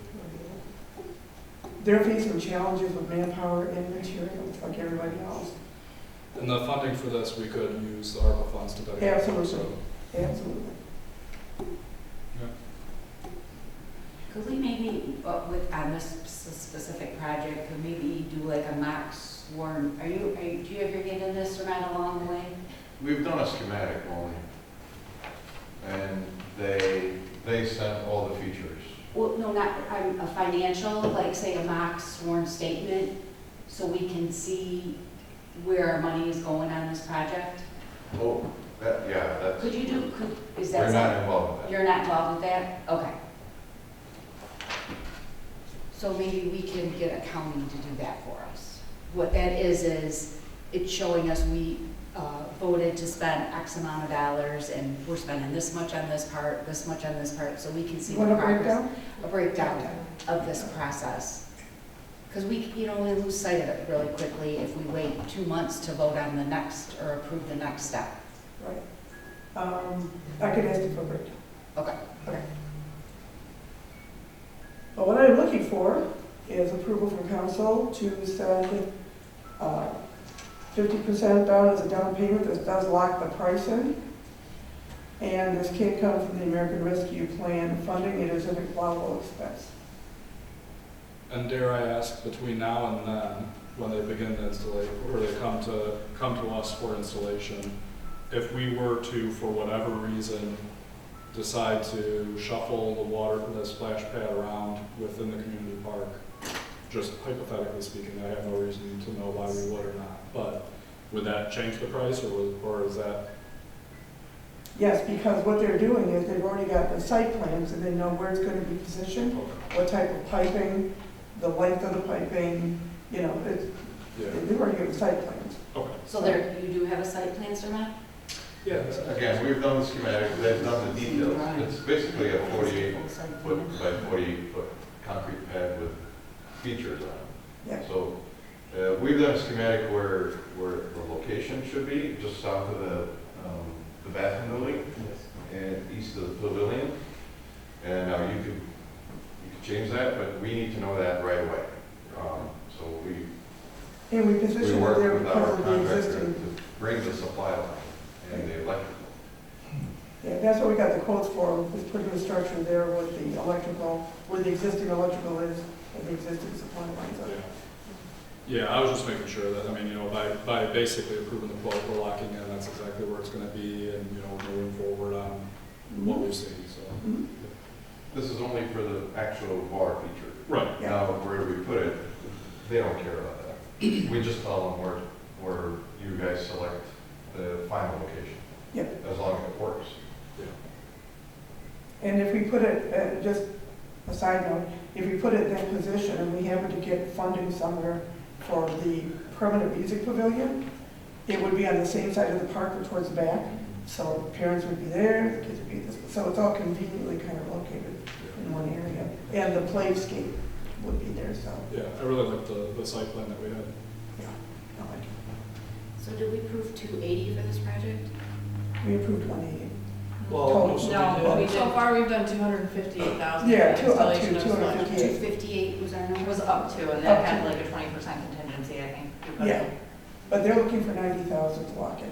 they're facing challenges with manpower and materials like everybody else. And the funding for this, we could use the ARPA funds to dedicate. Absolutely. So, Absolutely. Could we maybe, on this specific project, could maybe do like a mock sworn, do you ever get in this or not along the way? We've done a schematic only, and they sent all the features. Well, no, not a financial, like say a mock sworn statement, so we can see where our money is going on this project? Oh, that's. Could you do, is that? We're not involved with that. You're not involved with that? Okay. So maybe we can get accounting to do that for us. What that is it's showing us we voted to spend X amount of dollars and we're spending this much on this part, this much on this part, so we can see You want the a progress. breakdown? A breakdown of this process. Because we lose sight of it really quickly if we wait 2 months to vote on the next or approve the next step. Right. I could ask you for a breakdown. Okay. Okay. But what I'm looking for is approval from council to send 50% down as a down payment. This does lock the price in. And this can't come from the American Rescue Plan funding. It is an allowable expense. and dare I ask, between now and then, when they begin to installate, or they come to us for installation, if we were to, for whatever reason, decide to shuffle the splash pad around within the community park, just hypothetically speaking, I have no reason to know why we would or not, but would that change the price, or is that? Yes, because what they're doing is they've already got the site plans and they know where it's going to be positioned, what type of piping, the length of the piping, they've already got the site plans. Okay. So you do have a site plan, sir, Matt? Yeah. Again, we've done the schematic, they've done the details. It's basically a 48-foot by 48-foot concrete pad with features on it. Yeah. So we've done a schematic where the location should be, just south of the bathroom building and east of the pavilion. And now you could change that, but we need to know that right away. So And we position it work there with our because of the contractor existing. to bring the supply line and the electrical. Yeah, that's what we got the quotes for, was putting the structure there with the electrical, where the existing electrical is, and the existing supply lines are. Yeah, I was just making sure that, by basically approving the quote, we're locking in, that's exactly where it's gonna be, and, moving forward on what we've seen, so. Mhm. This is only for the actual water feature. Right. Yeah. Now, where we put it, they don't care about that. We just tell them where you guys select the final location. Yep. As long as it works. And if we put it, just a side note, if we put it in that position and we happen to get funding somewhere for the permanent music pavilion, it would be on the same side of the park but towards the back. So parents would be there, the kids would be this, so it's all conveniently kind of located in one area. And the playscape would be there, so. Yeah, I really liked the site plan that we had. Yeah, I like it. So did we approve 280 for this project? We approved 180. Well, Total. So far, we've done 258,000. Yeah, for up to installation of sludge. 258. 258 was our number? It was up to, and Up that had to. like a 20% contingency, I think. Yeah, but they're looking for 90,000 to lock it in.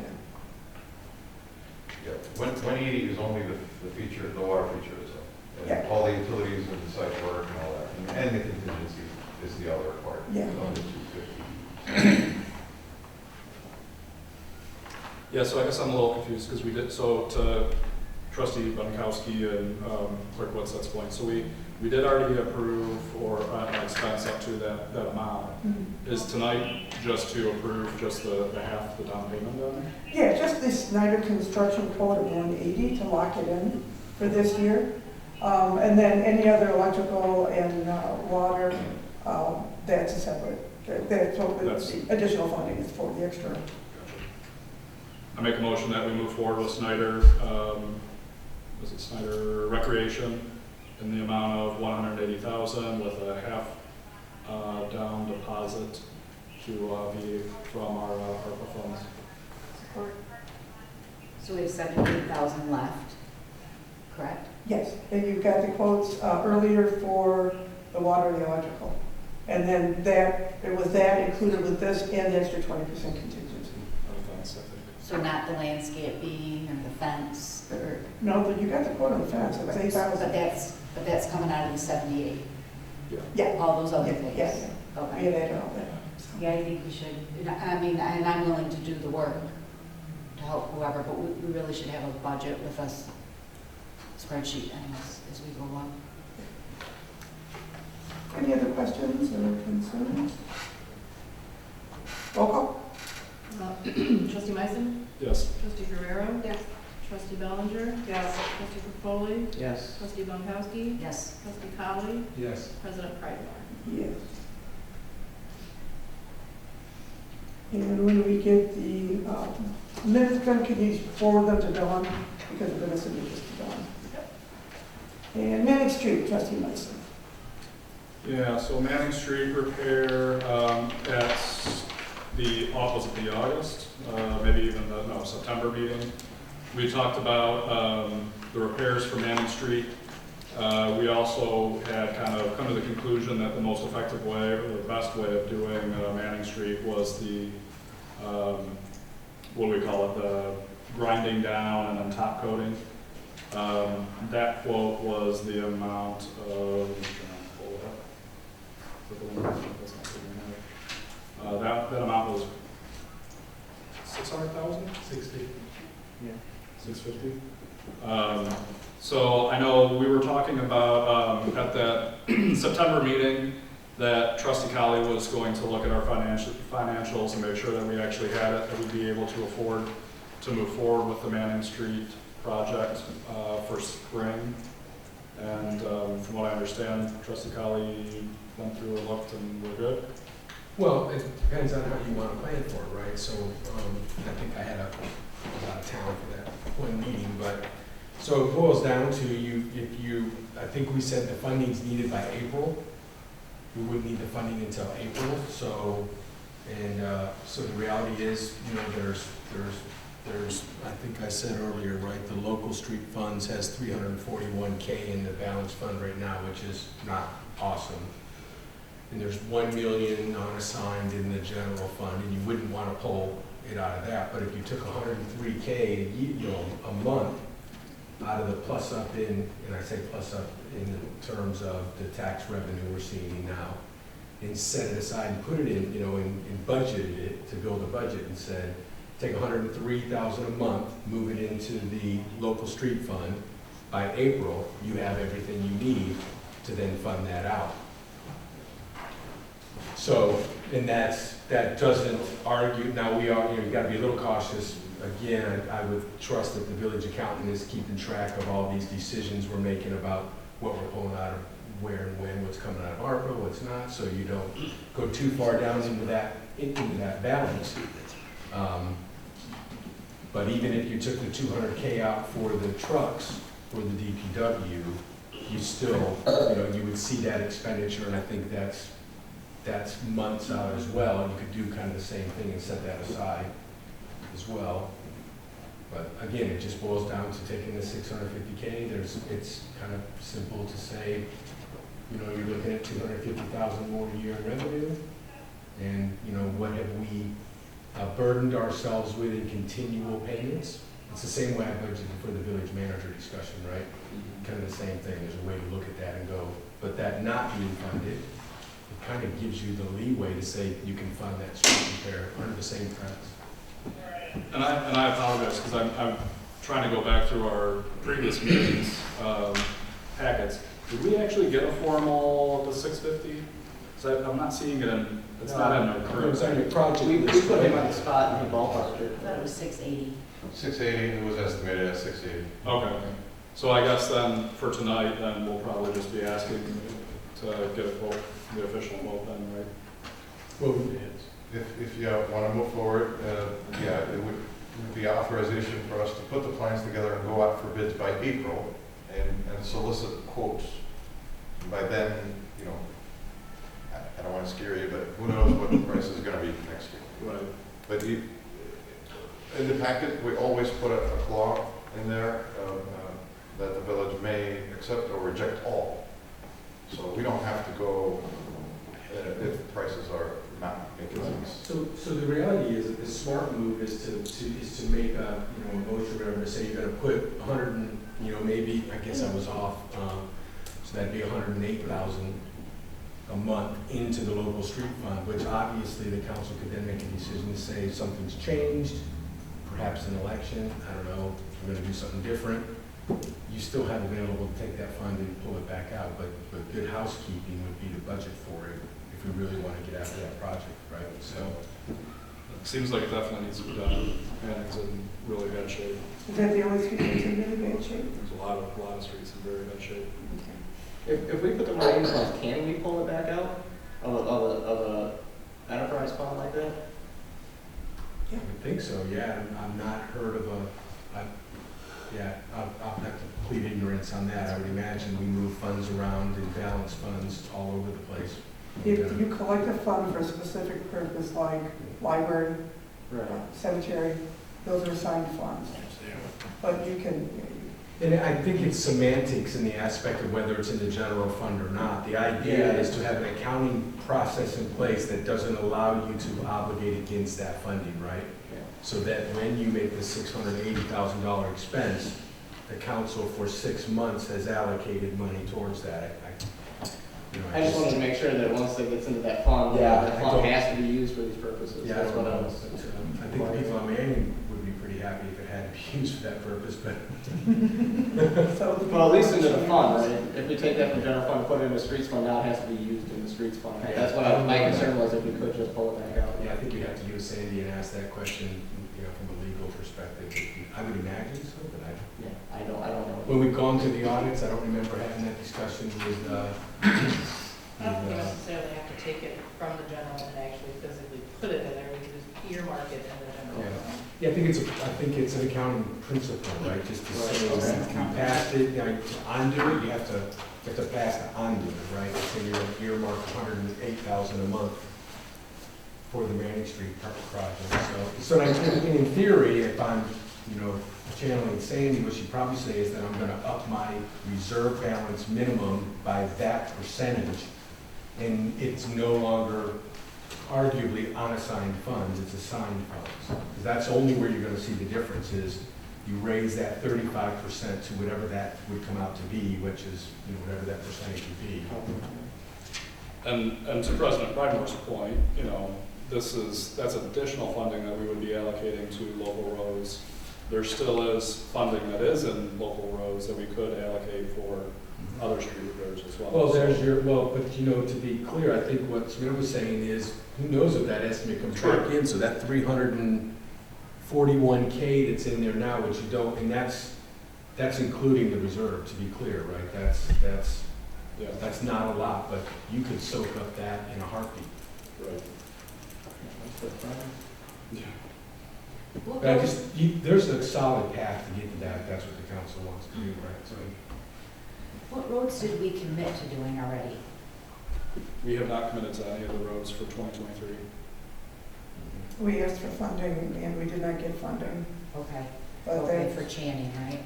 Yeah. 180 is only the feature, the water feature itself. And Yeah. all the utilities and the site work and all that. And the contingency is the other part. Yeah. Of the 250. Yeah, so I guess I'm a little confused, because we did, so to trustee Bunkowski and Clerk Whitsett's point, so we did already approve or an expense up to that amount. Is tonight just to approve just the half the down payment then? Yeah, just the Snyder construction quote of 180 to lock it in for this year. And then any other electrical and water, that's a separate, that's what the additional funding is for, the extra. I make a motion that we move forward with Snyder, Snyder Recreation in the amount of $180,000 with a half down deposit to be from our ARPA funds. Support. So we have 78,000 left, correct? Yes, and you've got the quotes earlier for the water and the electrical. And then there was that included with this and the extra 20% contingency. Our fence, I think. So not the landscaping or the fence or, No, but you got the quote on the fence, it was but 8,000. that's coming out of the 78, Yeah. all those other things? Yes, we Okay. had added all that. Yeah, I think we should, I mean, and I'm willing to do the work to help whoever, but we really should have a budget with us, spreadsheet as we go along. Any other questions or concerns? Roll call? Trustee Meissen? Yes. Trustee Guerrero? Yes. Trustee Bellinger? Yes. Trustee Foley? Yes. Trustee Bonkowski? Yes. Trustee Colley? Yes. President Kreidler? Yes. And when we get the minutes done, can you forward them to Dawn? Because we're going to send this to Dawn. And Manning Street, Trustee Meissen. Yeah, so Manning Street repair, at was it the August, maybe even the, September meeting. We talked about the repairs for Manning Street. We also had kind of come to the conclusion that the most effective way, or the best way of doing Manning Street was the, what do we call it, the grinding down and then top coating. That quote was the amount of, that amount was 600,000? 60. Yeah. 650. So I know we were talking about at that September meeting that Trustee Colley was going to look at our financials and make sure that we actually had it, that we'd be able to afford to move forward with the Manning Street project for spring. And from what I understand, Trustee Colley went through and looked and we're good. Well, it depends on how you want to plan for it, right? So I think I had a lot of town for that one meeting, but so it boils down to I think we said the funding's needed by April. We wouldn't need the funding until April. So the reality is, there's I think I said earlier, right? The local street funds has $341K in the balance fund right now, which is not awesome. And there's $1 million unassigned in the general fund, and you wouldn't want to pull it out of that. But if you took $103K, a month out of the plus up in, and I say plus up in terms of the tax revenue we're seeing now, and set it aside and put it in, and budgeted it to build a budget and said, take $103,000 a month, move it into the local street fund. By April, you have everything you need to then fund that out. So, and that doesn't argue, now you've got to be a little cautious. Again, I would trust that the village accountant is keeping track of all these decisions we're making about what we're pulling out of where and when, what's coming out of ARPA, what's not, so you don't go too far down into that balance. But even if you took the $200K out for the trucks, for the DPW, you still, you would see that expenditure, and I think that's months out as well. You could do kind of the same thing and set that aside as well. But again, it just boils down to taking the $650K. It's kind of simple to say, you're looking at $250,000 more a year in revenue, and what have we burdened ourselves with in continual payments? It's the same way I budgeted for the village manager discussion, right? Kind of the same thing. There's a way to look at that and go, but that not being funded, it kind of gives you the leeway to say you can fund that street repair under the same premise. And I apologize because I'm trying to go back through our previous meetings packets. Did we actually get a formal the 650? So I'm not seeing it in. It's not in our current. It was on your project. We put him on the spot and he ballparked it. I thought it was 680. 680, it was estimated at 680. Okay. So I guess then for tonight, then we'll probably just be asking to get a vote, the official vote then, right? Well, If you want to move forward, it would be authorization for us to put the plans together and go out for bids by April and solicit quotes. And by then, I don't want to scare you, but who knows what the price is going to be next year. Right. But in the packet, we always put a clause in there that the village may accept or reject all. So we don't have to go if prices are not making sense. So the reality is that the smart move is to make a, a motion or whatever, to say you're gonna put 100 and, maybe, I guess I was off, so that'd be 108,000 a month into the local street fund, which obviously the council could then make a decision to say something's changed, perhaps an election, I don't know, we're gonna do something different. You still have available to take that fund and pull it back out, but good housekeeping would be to budget for it if we really want to get after that project, right? So, It seems like it definitely needs to be done, and it's in really bad shape. Is that the only street that's in really bad shape? There's a lot of streets in very bad shape. If we put the money in funds, can we pull it back out of a enterprise fund like that? I would think so, yeah. I've not heard of I'll have to plead ignorance on that. I would imagine we move funds around and balance funds all over the place. If you collect a fund for a specific purpose, like library, Right. cemetery, those are assigned funds. But you can, And I think it's semantics in the aspect of whether it's in the general fund or not. The idea is to have an accounting process in place that doesn't allow you to obligate against that funding, right? So that when you make the $680,000 expense, the council for 6 months has allocated money towards that. I just wanted to make sure that once it gets into that fund, that fund has to be used for these purposes. Yeah, That's what I was. I think the people on Manning would be pretty happy if it had to be used for that purpose, but. Well, at least into the fund, right? If we take that from general fund, put it in the streets fund, now it has to be used in the streets fund. Yeah. That's what my concern was, if we could just pull it back out. Yeah, I think you have to use Sandy and ask that question, from a legal perspective. I would imagine so, but I don't know. when we've gone to the audits, I don't remember having that discussion with, I don't think you necessarily have to take it from the general and actually physically put it in there, you can just earmark it in the general fund. Yeah, I think it's an accounting principle, right? Just to say that you passed it, to undo it, you have to pass to undo it, right? So you're earmark 108,000 a month for the Manning Street project. So in theory, if I'm, channeling Sandy, what she'd probably say is that I'm gonna up my reserve balance minimum by that percentage, and it's no longer arguably unassigned funds, it's assigned funds. Because that's only where you're gonna see the difference is you raise that 35% to whatever that would come out to be, which is, whatever that percentage would be. And to President Bregmer's point, that's additional funding that we would be allocating to local roads. There still is funding that is in local roads that we could allocate for other street repairs as well. Well, but to be clear, I think what Smith was saying is, who knows if that estimate comes back in, so that 341K that's in there now, which you don't, and that's including the reserve, to be clear, right? That's not a lot, but you could soak up that in a heartbeat. Right. Yeah. But there's a solid path to get to that, if that's what the council wants to do, right? So. What roads did we commit to doing already? We have not committed to any of the roads for 2023. we asked for funding and we did not get funding. Okay. But Okay, for Channing, right?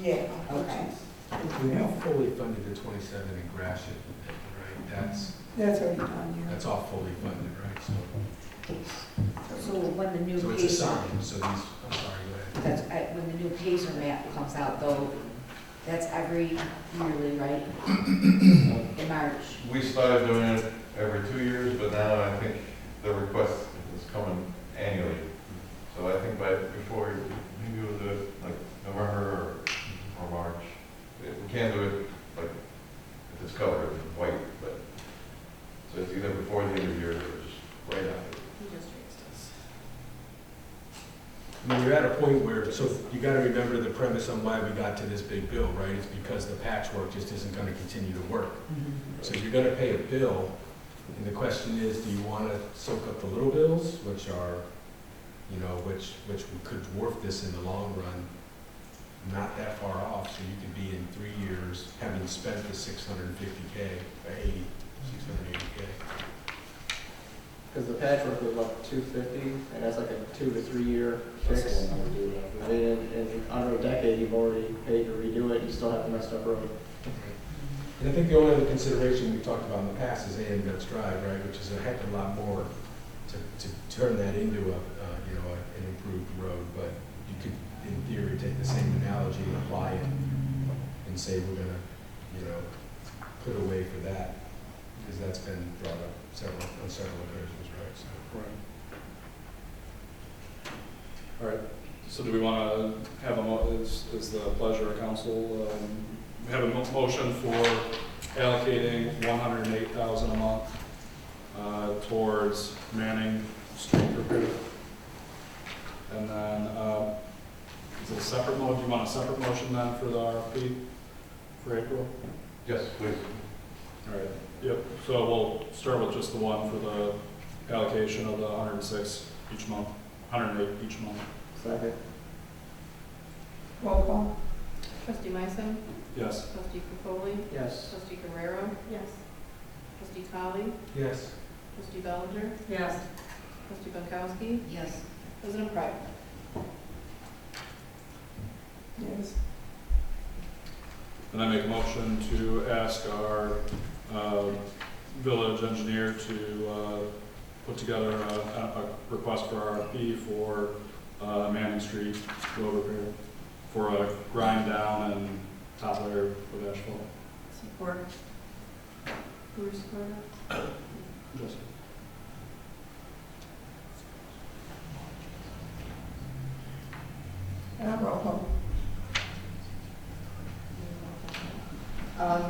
Yeah. Okay. We've fully funded the 27 in Gratiot, right? That's already done, yeah. That's all fully funded, right? So when the new So it's Pacer, assigned, so these, I'm sorry, go ahead. when the new Pacer map comes out though, that's every yearly, right? In March. We started doing it every 2 years, but now I think the request is coming annually. So I think before, maybe we'll do it like November or March. We can't do it like if it's covered in white, but so it's either before the end of the year or just right after. I mean, you're at a point where, so you gotta remember the premise on why we got to this big bill, right? It's because the patchwork just isn't gonna continue to work. So you're gonna pay a bill, and the question is, do you wanna soak up the little bills, which are, which could dwarf this in the long run, not that far off, so you could be in 3 years, having spent the 650K, 680K. Because the patchwork was about 250, and that's like a 2 to 3 year fix. I mean, in under a decade, you've already paid to redo it, you still have a messed up road. And I think the only other consideration we talked about in the past is A.M. Dutch Drive, right, which is a heck of a lot more to turn that into an improved road, but you could, in theory, take the same analogy and apply it and say we're gonna, put away for that, because that's been brought up on several occasions, right, so. Right. All right, so do we want to have is the pleasure of council, we have a motion for allocating $108,000 a month towards manning street repair. And then, is it a separate motion? Do you want a separate motion then for the RFP for April? Yes, please. All right, yep, so we'll start with just the one for the allocation of the 106 each month, 108 each month. Second. Roll call. Trustee Meissen? Yes. Trustee Capoli? Yes. Trustee Guerrero? Yes. Trustee Colley? Yes. Trustee Bellinger? Yes. Trustee Pankowski? Yes. President Price? Yes. And I make a motion to ask our village engineer to put together a request for RFP for Manning Street road repair for a grind down and top layer of asphalt. Support. Who supported? Just Roll call.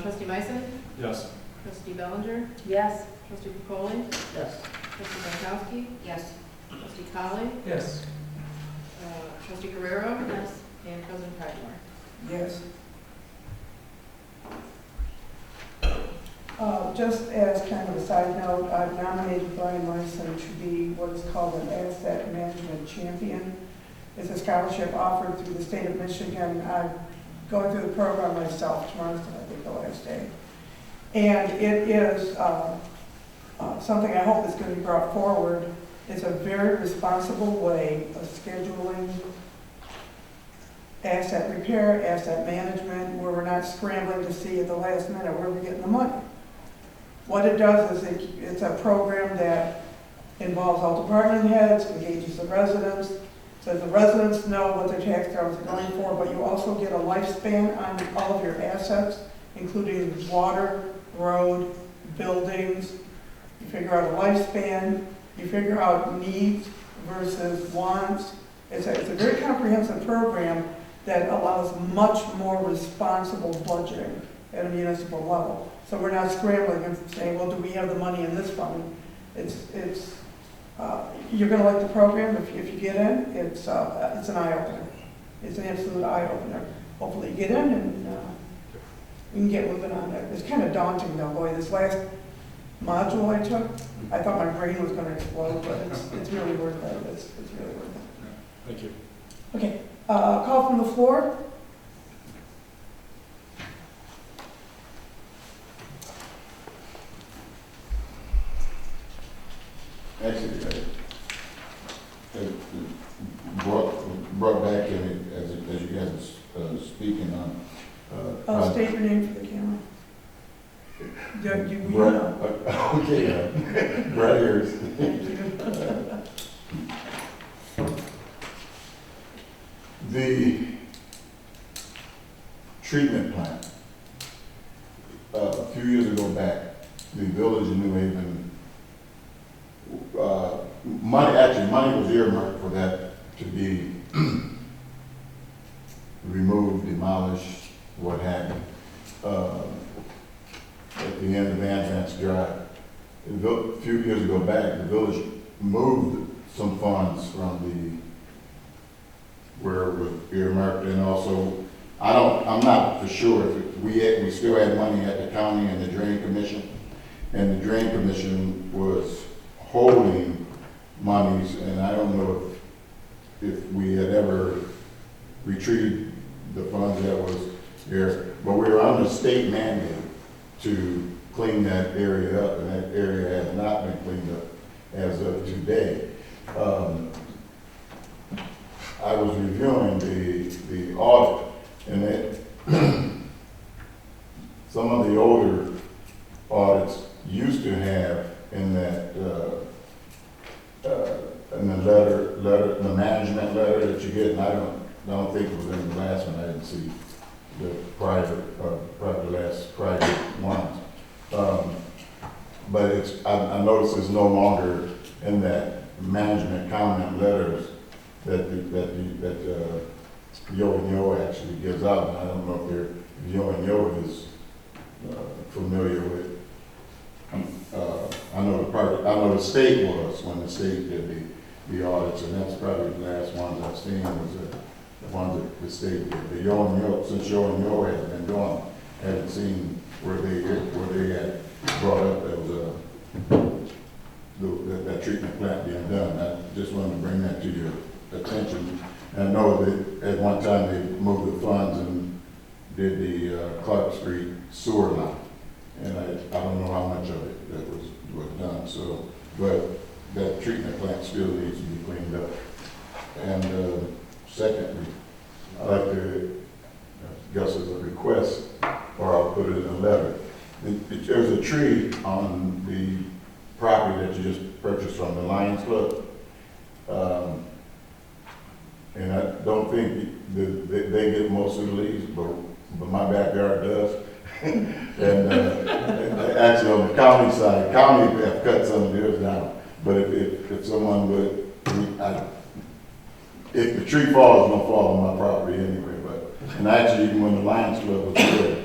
Trustee Meissen? yes. Trustee Bellinger? Yes. Trustee Capoli? Yes. Trustee Pankowski? Yes. Trustee Colley? Yes. Trustee Guerrero? Yes. And President Price? Yes. Just as kind of a side note, I've nominated Brian Larson to be what is called an asset management champion. It's a scholarship offered through the state of Michigan. I'm going through the program myself. Tomorrow's, I think, the last day. And it is something I hope is going to be brought forward. It's a very responsible way of scheduling asset repair, asset management, where we're not scrambling to see at the last minute where we're getting the money. What it does is it's a program that involves all department heads, engages the residents, so the residents know what their tax dollars are going for, but you also get a lifespan on all of your assets, including water, road, buildings. You figure out a lifespan, you figure out needs versus wants. It's a very comprehensive program that allows much more responsible budgeting at a municipal level. So we're not scrambling and saying, well, do we have the money in this fund? You're going to like the program if you get in. It's an eye-opener. It's an absolute eye-opener. Hopefully you get in and you can get moving on it. It's kind of daunting though, boy. This last module I took, I thought my brain was going to explode, but it's really worth it. It's really worth it. Thank you. Okay, call from the floor. Actually, brought back in, as you guys are speaking on. State your name for the camera. Okay, Brad Ayers. The treatment plant, a few years ago back, the village of New Haven, money was earmarked for that to be removed, demolished, what have you, at the end of Van Zant's Drive. A few years ago back, the village moved some funds from where it was earmarked, and also, I'm not for sure if we still had money at the county and the Drain Commission, and the Drain Commission was holding monies, and I don't know if we had ever retrieved the funds that was there, but we were under state mandate to clean that area up, and that area has not been cleaned up. as of today. I was reviewing the audit, and it, some of the older audits used to have in that, in the the management letter that you get, and I don't think it was in the last one, I didn't see the private, probably the last private ones. But I noticed it's no longer in that management comment letters that Yo and Yo actually gives out, and I don't know if Yo and Yo is familiar with. I know the state was, when the state did the audits, and that's probably the last ones I've seen was the ones that the state did. The Yo and Yo, since Yo and Yo has been gone, I haven't seen where they had brought up that treatment plant being done. I just wanted to bring that to your attention. And I know that at one time they moved the funds and did the Clark Street sewer line. And I don't know how much of it that was done. So, but that treatment plant still needs to be cleaned up. And secondly, I'd like to, I guess as a request, or I'll put it in a letter. There's a tree on the property that you just purchased from the Lions Club. And I don't think they get most of the leaves, but my backyard does. And actually on the county side, county have cut some of theirs down. But if someone would, if the tree falls, it's gonna fall on my property anyway. But and actually, even when the Lions Club was there,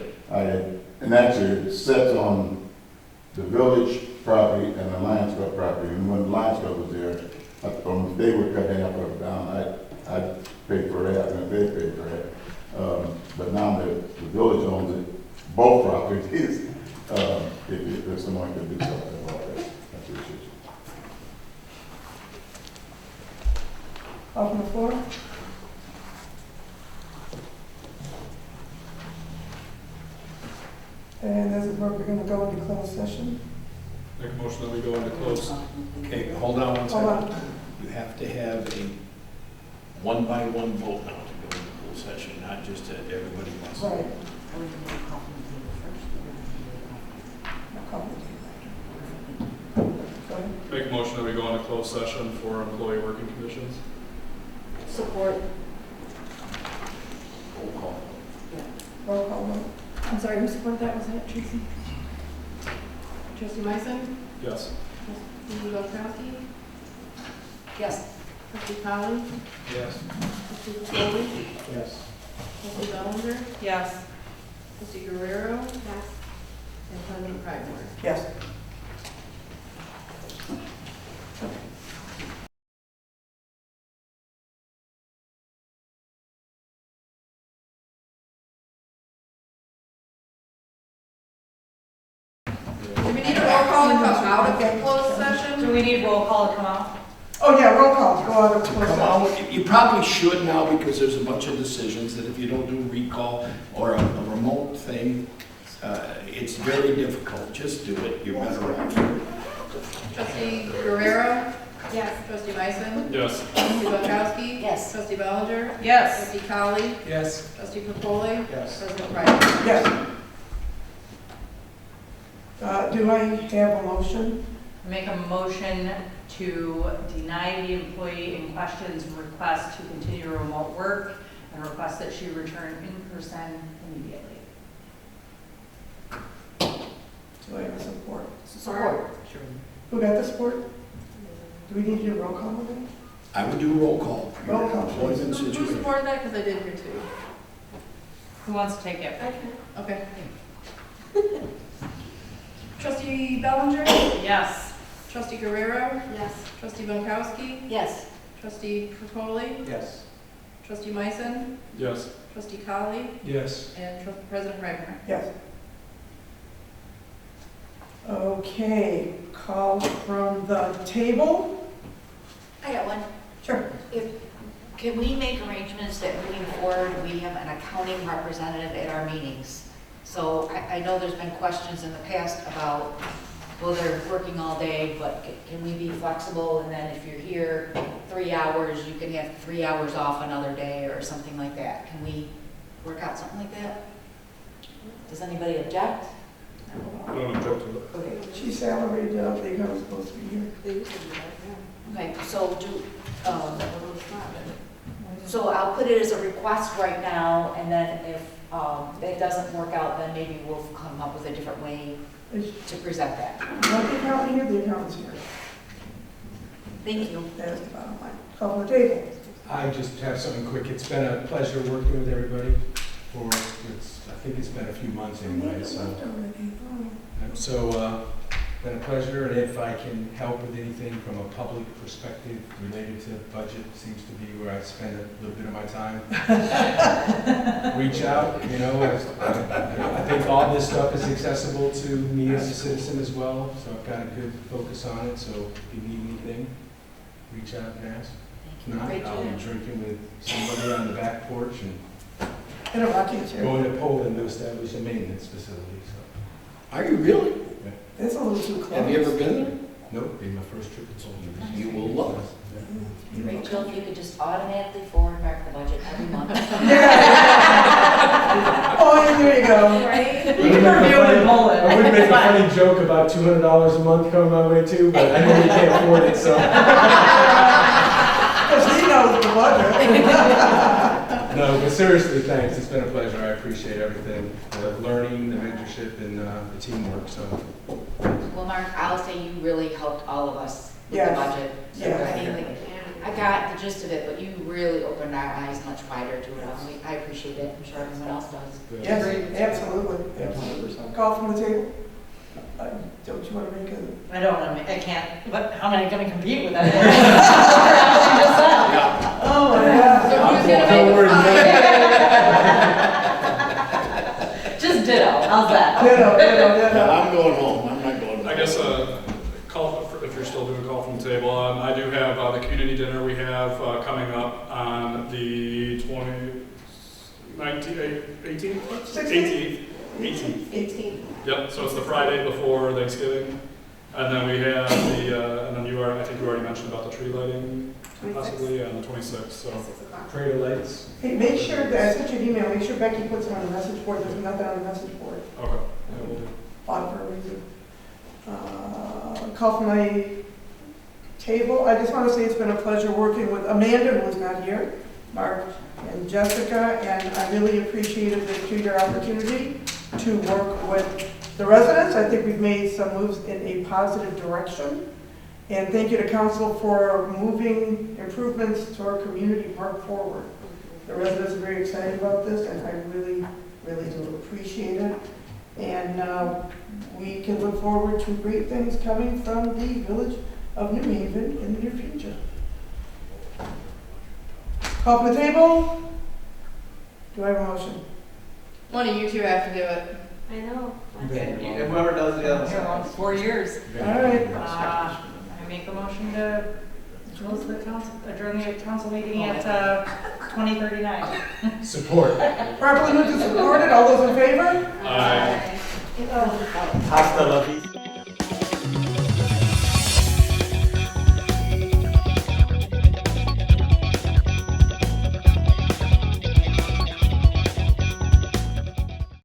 and actually it sets on the village property and the Lions Club property. And when the Lions Club was there, if they would cut half of it down, I'd pay for that, and they pay for that. But now that the village owns it, both properties, if someone could do something about that, that's the issue. Open the floor. And as a board, we're gonna go into closed session. Make a motion that we go into close. Okay, hold on one Hold second. on. You have to have a one-by-one vote now to go into closed session, not just that everybody wants. Right. Go ahead. Make a motion that we go into closed session for employee working conditions. Support. Roll call. Roll call vote. I'm sorry, who supported that? Was that Tracy? Trustee Meissen? Yes. Trustee Belkowski? Yes. Trustee Collins? Yes. Trustee Foley? Yes. Trustee Bellinger? Yes. Trustee Guerrero? Yes. And President Pridemore? Yes. Do we need a roll call to come out of closed session? Do we need roll call to come out? Oh, yeah, roll call, go out of closed Come session. on, you probably should now because there's a bunch of decisions that if you don't do a recall or a remote thing, it's very difficult. Just do it, you're better off. Trustee Guerrero? Yes. Trustee Meissen? Yes. Trustee Belkowski? Yes. Trustee Bellinger? Yes. Trustee Colley? Yes. Trustee Popoli? Yes. President Pridemore? Yes. Do I have a motion? Make a motion to deny the employee in question's request to continue remote work and request that she return in person immediately. Do I have support? Support. Who got the support? Do we need to do roll call on that? I would do roll call. for your Roll call, please. employment Who situation. supported that? Because I did hear two. Who wants to take it? Okay. Trustee Bellinger? Yes. Trustee Guerrero? Yes. Trustee Belkowski? Yes. Trustee Popoli? Yes. Trustee Meissen? Yes. Trustee Colley? Yes. And President Pridemore? Yes. Okay, call from the table. I got one. Sure. Can we make arrangements that moving forward, we have an accounting representative at our meetings? So I know there's been questions in the past about well, they're working all day, but can we be flexible? And then if you're here 3 hours, you can have 3 hours off another day or something like that. Can we work out something like that? Does anybody object? I don't object to it. Okay. She's salaried, they are supposed to be here. Okay, so so I'll put it as a request right now, and then if it doesn't work out, then maybe we'll come up with a different way to present that. Want the accountant here, the accountant's here. Thank you. That's the bottom line. Call for the table. I just have something quick. It's been a pleasure working with everybody for, I think it's been a few months anyway, so been a pleasure, and if I can help with anything from a public perspective related to budget, seems to be where I spend a little bit of my time. Reach out, you know, I think all this stuff is accessible to me as a citizen as well, so I've got a good focus on it, so if you need anything, reach out and ask. If not, Great I'll be job. drinking with somebody on the back porch and In a rocking chair. going to Poland to establish a maintenance facility, so. Are you really? That's a little too close. Have you ever been there? Nope, be my first trip to Poland. You will love it. Rachel, if you could just automatically forward mark the budget every month. Oh, and there you go. Right? You can review it in Poland. I would make a funny joke about $200 a month coming my way too, but I know you can't afford it, so. Because he knows the budget. No, but seriously, thanks. It's been a pleasure. I appreciate everything, the learning, the mentorship, and the teamwork, so. Well, Mark, I'll say you really helped all of us with Yes. the budget. Yes. I mean, like, I got the gist of it, but you really opened our eyes much wider to it. I appreciate it. I'm sure everyone else does. Yes, absolutely. Absolutely. Call from the table. Don't you want to make a? I don't want to, I can't, but how am I going to compete with that? Oh, my God. So who's gonna make the Just ditto, how's that? Ditto. I'm going home, I'm not going. I guess if you're still doing call from the table, I do have the community dinner we have coming up on the 18th. 18. Yep, so it's the Friday before Thanksgiving. And then we have and then I think you already mentioned about the tree lighting, possibly on the 26th, so. Prayer lights. Hey, make sure, that I sent you an email, make sure Becky puts it on the message board, there's nothing on the message board. Okay, yeah, we'll do. On for a reason. Call from my table, I just want to say it's been a pleasure working with Amanda, who is not here, Mark and Jessica, and I really appreciated the 2-year opportunity to work with the residents. I think we've made some moves in a positive direction. And thank you to council for moving improvements to our community park forward. The residents are very excited about this, and I really, really do appreciate it. And we can look forward to great things coming from the village of New Haven in the near future. Call for the table. Do I have a motion? One of you two have to do it. I know. And whoever does the other Here, side. 4 years. All right. I make a motion to close the council, adjourn the council meeting at 20:39. Support. Properly moved and supported. All those in favor? Aye. Hasta la vista.